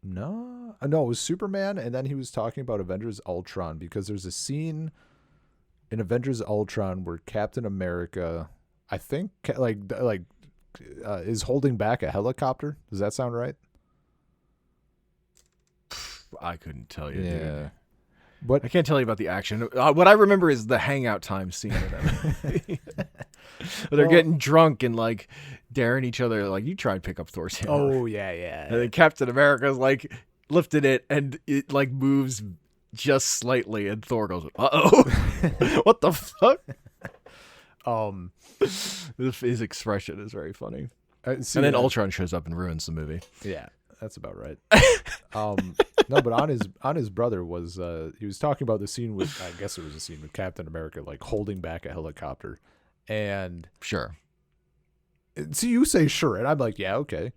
No, it was Superman, and then he was talking about Avengers Ultron, because there's a scene in Avengers Ultron where Captain America, I think, is holding back a helicopter. Does that sound right? I couldn't tell you. Yeah. Dude. But I can't tell you about the action. What I remember is the hangout time scene of them. They're getting drunk and like daring each other. Like, you try and pick up Thor's hammer. Oh yeah. And then Captain America's like lifted it, and it like moves just slightly, and Thor goes, "Uh-oh." What the fuck? His expression is very funny. And then Ultron shows up and ruins the movie. Yeah, that's about right. No, but on his brother was he was talking about the scene with, I guess it was a scene with Captain America like holding back a helicopter, and sure. So you say sure, and I'm like, yeah, okay.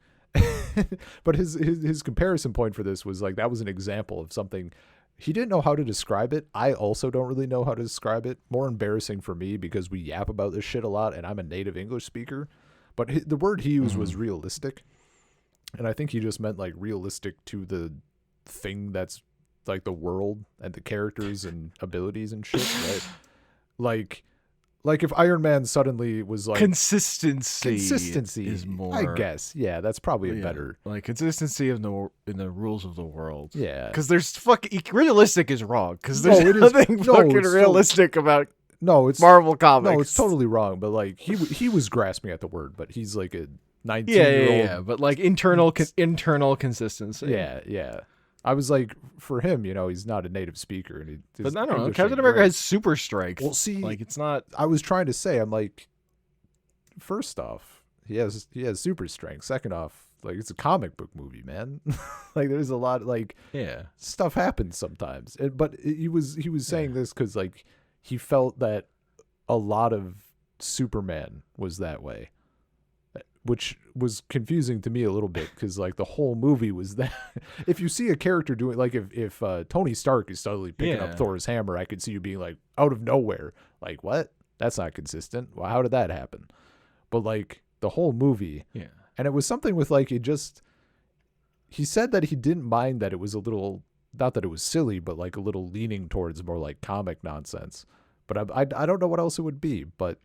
But his comparison point for this was like, that was an example of something he didn't know how to describe it. I also don't really know how to describe it. More embarrassing for me because we yap about this shit a lot, and I'm a native English speaker. But the word he used was realistic, and I think he just meant like realistic to the thing that's like the world and the characters and abilities and shit, right? Like if Iron Man suddenly was like consistency is more, I guess. Yeah, that's probably a better, like, consistency in the rules of the world. Yeah, because there's realistic is wrong, because there's nothing fucking realistic about Marvel comics. No, it's totally wrong. But like he was grasping at the word, but he's like a 19-year-old. Yeah. But like internal consistency. Yeah. I was like, for him, he's not a native speaker, and but I don't know. Captain America has super strength. Well, see, like, it's not. I was trying to say, I'm like, first off, he has super strength. Second off, like, it's a comic book movie, man. Like, there's a lot, like, stuff happens sometimes. But he was saying this because like he felt that a lot of Superman was that way, which was confusing to me a little bit, because like the whole movie was that. If you see a character doing, like, if Tony Stark is suddenly picking up Thor's hammer, I could see you being like, out of nowhere, like, what? That's not consistent. Well, how did that happen? But like the whole movie, and it was something with like, he said that he didn't mind that it was a little, not that it was silly, but like a little leaning towards more like comic nonsense. But I don't know what else it would be, but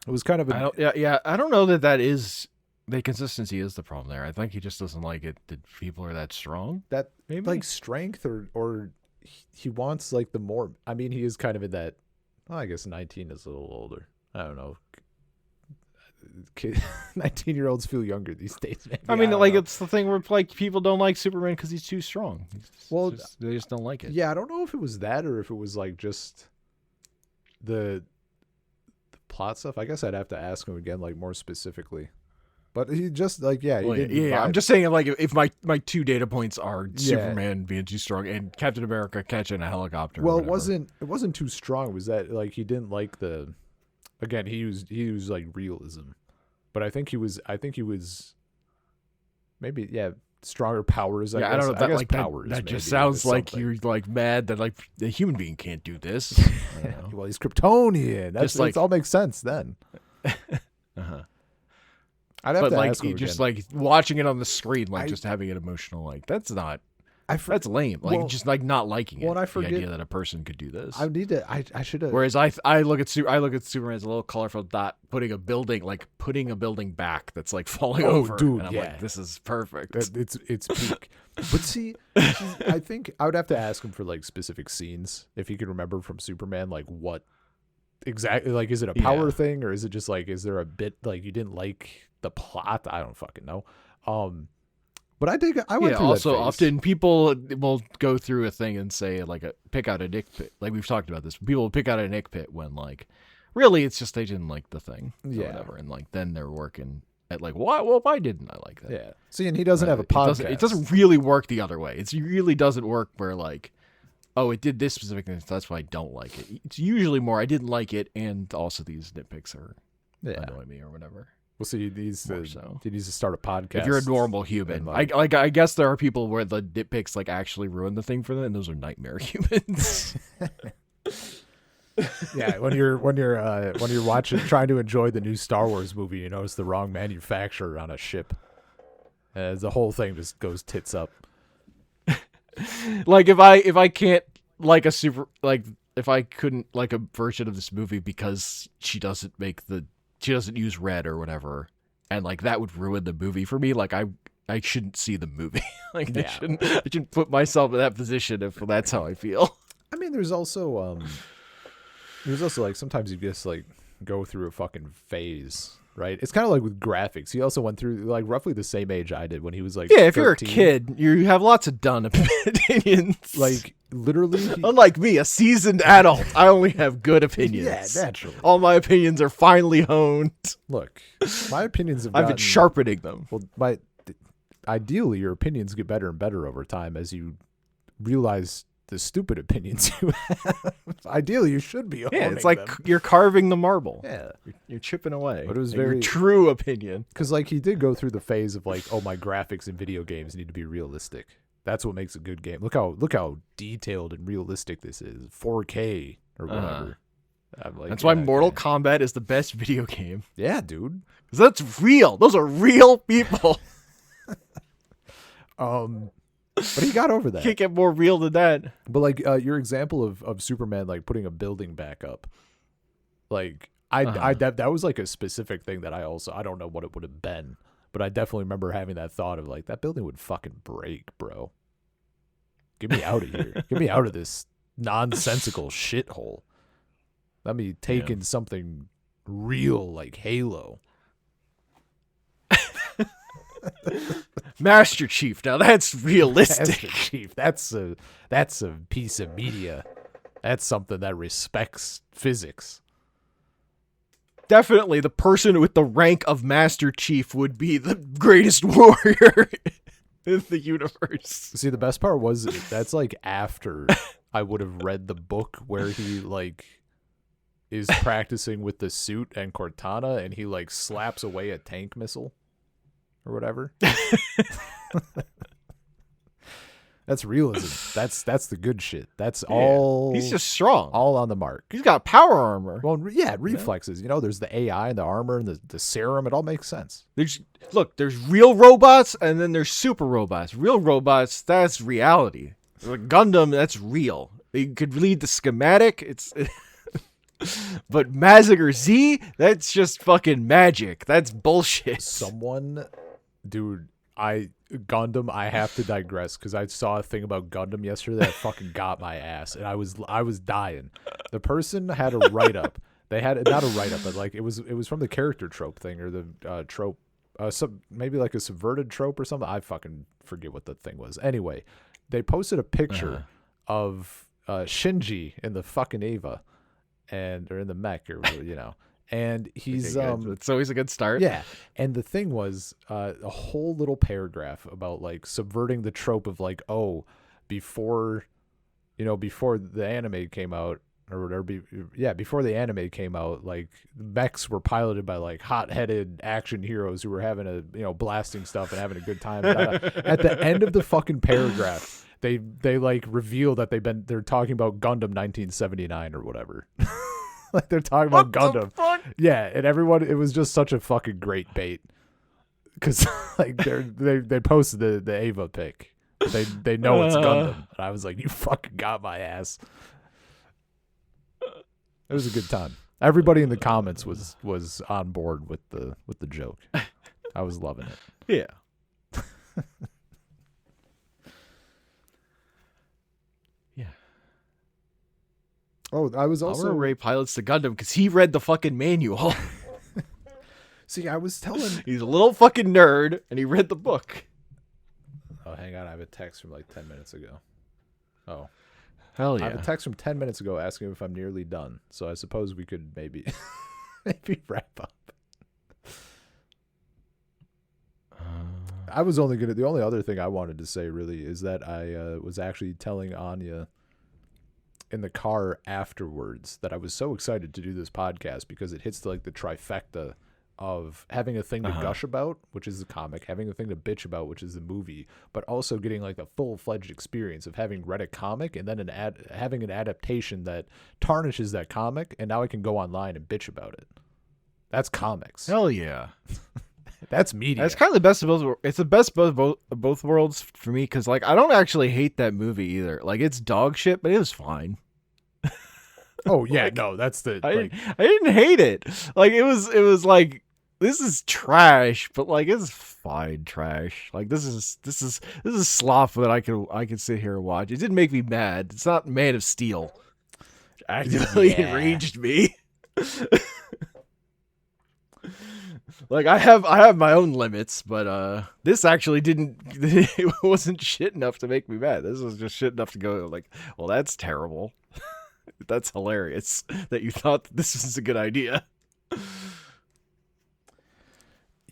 it was kind of I don't know that is the consistency is the problem there. I think he just doesn't like it that people are that strong. That maybe like strength, or he wants like the more. I mean, he is kind of in that. Well, I guess 19 is a little older. I don't know. 19-year-olds feel younger these days. Maybe. I mean, like, it's the thing where like people don't like Superman because he's too strong. They just don't like it. Yeah, I don't know if it was that or if it was like just the plot stuff. I guess I'd have to ask him again, like, more specifically. But he just like, I'm just saying, like, if my two data points are Superman being too strong and Captain America catching a helicopter. Well, it wasn't too strong. It was that like he didn't like the. Again, he used like realism, but I think he was maybe stronger powers. I guess. I don't know. That, I guess like, powers. that just maybe, sounds is like something. you're like mad that like a human being can't do this. I don't know. Well, he's Kryptonian. That's Just, like- it all makes sense then. Uh-huh. I'd have But to like ask him you just again. like watching it on the screen, like I- just having an emotional like that's that's lame. Like well- just like not liking it. well, and I the forget- idea that a person could do this. I need to. I should have. Whereas I look at Superman as a little colorful dot putting a building back that's like falling over. Dude, and I'm yeah. like, this is perfect. It's peak. But see, I think I would have to ask him for like specific scenes if he could remember from Superman, like what exactly, like is it a power Yeah. thing or is it just like is there a bit like you didn't like the plot? I don't fucking know. But I went through that also phase. often people will go through a thing and say like pick out a nitpick. Like we've talked about this. People will pick out a nitpick when like really it's just they didn't like the thing. Or Yeah. whatever. And like then they're working at like why didn't I like that? Yeah. See, and he doesn't have a It podcast. It doesn't really work the other way. It really doesn't work where like, oh, it did this specific thing, so that's why I don't like it. It's usually more I didn't like it, and also these nitpicks are annoy me or whatever. Well, see, he needs More so. to start a podcast. If you're a normal human, and, I guess there are people where the nitpicks like actually ruin the thing for them, and those are nightmare humans. Yeah, when you're trying to enjoy the new Star Wars movie, you notice the wrong manufacturer on a ship. The whole thing just goes tits up. Like if I can't like if I couldn't like a version of this movie because she doesn't use red or whatever, and like that would ruin the movie for me. Like I shouldn't see the movie. Like I shouldn't put myself in that position if that's how I feel. I mean, there's also like sometimes you just like go through a fucking phase, right? It's kind of like with graphics. He also went through like roughly the same age I did when he was like Yeah, if you're a 13. kid, you have lots of done opinions. Like literally, unlike me, a seasoned adult, I only have good opinions. yeah, naturally. All my opinions are finely honed. Look, my opinions have I've been gotten- sharpening them. Well, ideally, your opinions get better and better over time as you realize the stupid opinions you have. Ideally, you should be owning Yeah, it's like them. you're carving the marble. Yeah, You're chipping away. But it was at your very- true opinion. because like he did go through the phase of like, oh, my graphics in video games need to be realistic. That's what makes a good game. Look how detailed and realistic this is. 4K or whatever. I'm like, That's why yeah, Mortal yeah. Kombat is the best video game. Yeah, dude. 'Cause that's real. Those are real people. But he got over that. Can't get more real than that. But like your example of Superman like putting a building back up, like that was like a specific thing that I don't know what it would have been, but I definitely remember having that thought of like that building would fucking break, bro. Get me out of here. Get me out of this nonsensical shithole. Let me take in something real like Halo. Master Chief. Now that's realistic. Master Chief. That's a piece of media. That's something that respects physics. Definitely the person with the rank of Master Chief would be the greatest warrior in the universe. See, the best part was that's like after I would have read the book where he like is practicing with the suit and Cortana and he like slaps away a tank missile or whatever. That's realism. That's the good shit. That's all. He's just strong. all on the mark. He's got power armor. Well, yeah, reflexes. You know, there's the AI and the armor and the serum. It all makes sense. There's real robots and then there's super robots. Real robots, that's reality. Like Gundam, that's real. They could read the schematic. It's but Mazinger Z, that's just fucking magic. That's bullshit. Someone, dude, Gundam, I have to digress because I saw a thing about Gundam yesterday that fucking got my ass, and I was dying. The person had a write up. They had not a write up, but like it was from the character trope thing or the trope, maybe like a subverted trope or something. I fucking forget what the thing was. Anyway, they posted a picture of Shinji in the fucking Eva, or in the mech, or you know. And he's it's always a good start. yeah. And the thing was a whole little paragraph about like subverting the trope of like, oh, before the anime came out, before the anime came out, like mechs were piloted by like hot-headed action heroes who were having blasting stuff and having a good time. At the end of the fucking paragraph, they like reveal that they're talking about Gundam 1979 or whatever. Like they're talking about Gundam. Yeah, and everyone, it was just such a fucking great bait because like they posted the Ava pic. They know it's Gundam, and I was like, you fucking got my ass. It was a good time. Everybody in the comments was on board with the joke. I was loving it. Yeah. Yeah. Oh, I was also Ray pilots the Gundam because he read the fucking manual. See, I was telling he's a little fucking nerd, and he read the book. Oh, hang on. I have a text from like 10 minutes ago. Oh. Hell yeah. I have a text from 10 minutes ago asking if I'm nearly done. So I suppose we could maybe wrap up. The only other thing I wanted to say really is that I was actually telling Anya in the car afterwards that I was so excited to do this podcast because it hits like the trifecta of having a thing to gush about, which is the comic, having a thing to bitch about, which is the movie, but also getting like the full-fledged experience of having read a comic and then having an adaptation that tarnishes that comic, and now I can go online and bitch about it. That's comics. Hell yeah. That's media. That's kind of the best of both. It's the best of both worlds for me because like I don't actually hate that movie either. Like it's dog shit, but it was fine. Oh yeah, like, no, that's the. I didn't hate it. Like it was like this is trash, but like it's fine trash. Like this is sloth that I can sit here and watch. It didn't make me mad. It's not Man of Steel. It actively enraged me. Like I have my own limits, but this actually didn't. It wasn't shit enough to make me mad. This was just shit enough to go like, well, that's terrible. That's hilarious that you thought that this was a good idea.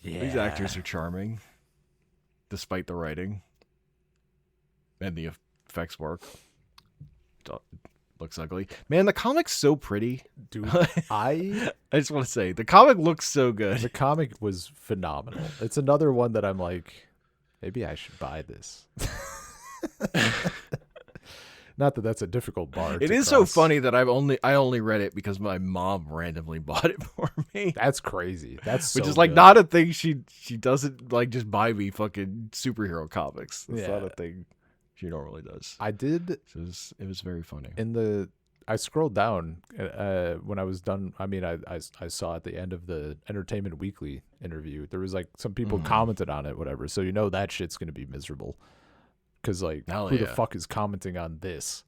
Yeah. These actors are charming, despite the writing and the effects work. Looks ugly. Man, the comic's so pretty. Dude, I just want to say, the comic looks so good. The comic was phenomenal. It's another one that I'm like, maybe I should buy this. Not that that's a difficult bar. It is so funny that I only read it because my mom randomly bought it for me. That's crazy. That's which so is like good. Not a thing. She doesn't like just buy me fucking superhero comics. That's not a thing she normally does. I did. It was very funny. I scrolled down when I was done. I mean, I saw at the end of the Entertainment Weekly interview, there was like some people commented on it, whatever. So that shit's gonna be miserable. Because like, who the fuck is commenting on this?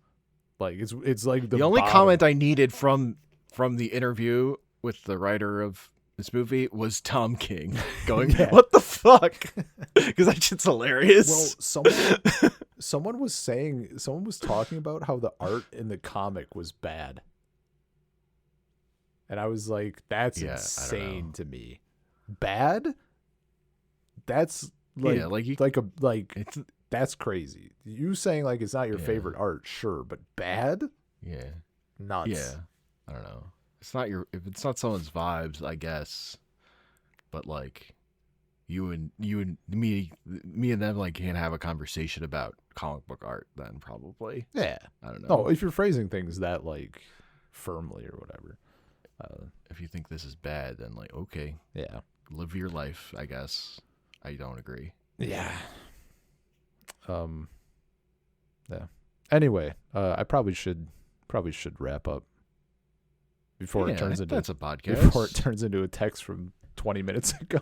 Like, it's like the only bottom. comment I needed from the interview with the writer of this movie was Tom King going, "What the fuck?" Because that shit's hilarious. Well, someone was talking about how the art in the comic was bad, and I was like, "That's insane to me. Bad? That's like that's crazy. You saying like it's not your favorite art, sure, but bad? Yeah. Nuts. Yeah. I don't know. If it's not someone's vibes, I guess. But like you and me and them like can't have a conversation about comic book art then probably. Yeah. I don't know. No, if you're phrasing things that like firmly or whatever. If you think this is bad, then like okay. Yeah. Live your life, I guess. I don't agree. Yeah. Yeah. Anyway, I probably should wrap up before it turns into that's a podcast. Before it turns into a text from 20 minutes ago.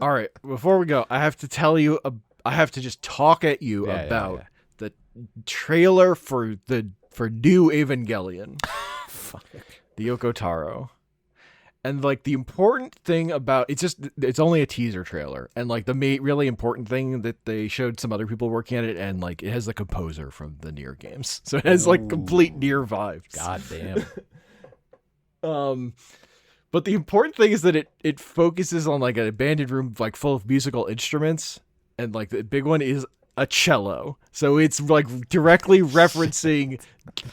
All right, before we go, I have to tell you. I have to just talk at you about the trailer for New Evangelion. Fuck. The Yoko Taro. And like the important thing about it's only a teaser trailer, and like the really important thing that they showed some other people working at it, and like it has the composer from the Nier games, so it has like complete Nier vibes. God damn. But the important thing is that it focuses on like an abandoned room like full of musical instruments, and like the big one is a cello. So it's like directly referencing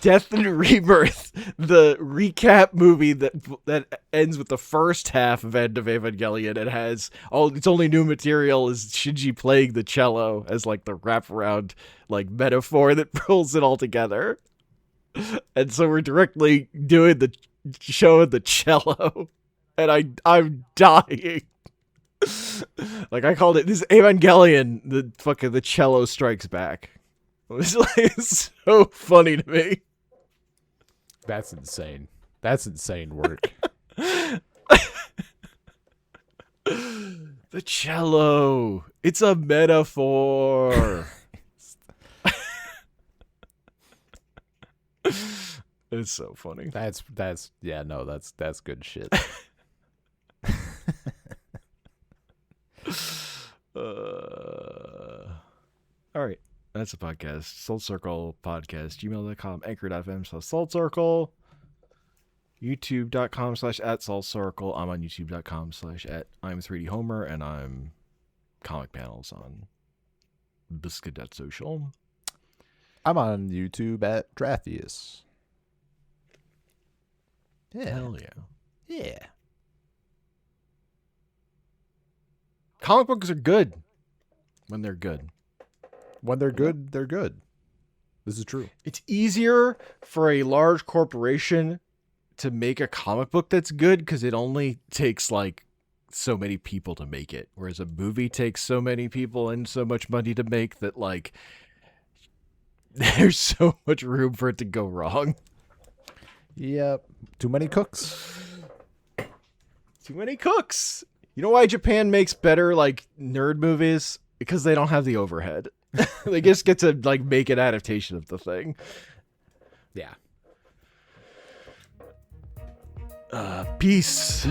Death and Rebirth, the recap movie that ends with the first half of End of Evangelion. It has its only new material is Shinji playing the cello as like the wraparound like metaphor that pulls it all together. And so we're directly doing the show of the cello, and I'm dying. Like I called it this Evangelion, the cello strikes back. It was like it's so funny to me. That's insane. That's insane work. The cello. It's a metaphor. It's so funny. That's good shit. All right. That's a podcast. Salt Circle Podcast. Gmail.com. Anchor.fm/SaltCircle. YouTube.com/@SaltCircle. I'm on YouTube.com/@I'm3DHomer, and I'm Comic Panels on Bluesky.social. I'm on YouTube at Drathius. Yeah. Hell yeah. Yeah. Comic books are good when they're good. When they're good, they're good. This is true. It's easier for a large corporation to make a comic book that's good because it only takes like so many people to make it. Whereas a movie takes so many people and so much money to make that like there's so much room for it to go wrong. Yep. Too many cooks. Too many cooks. You know why Japan makes better like nerd movies? Because they don't have the overhead. They just get to like make an adaptation of the thing. Yeah. Peace.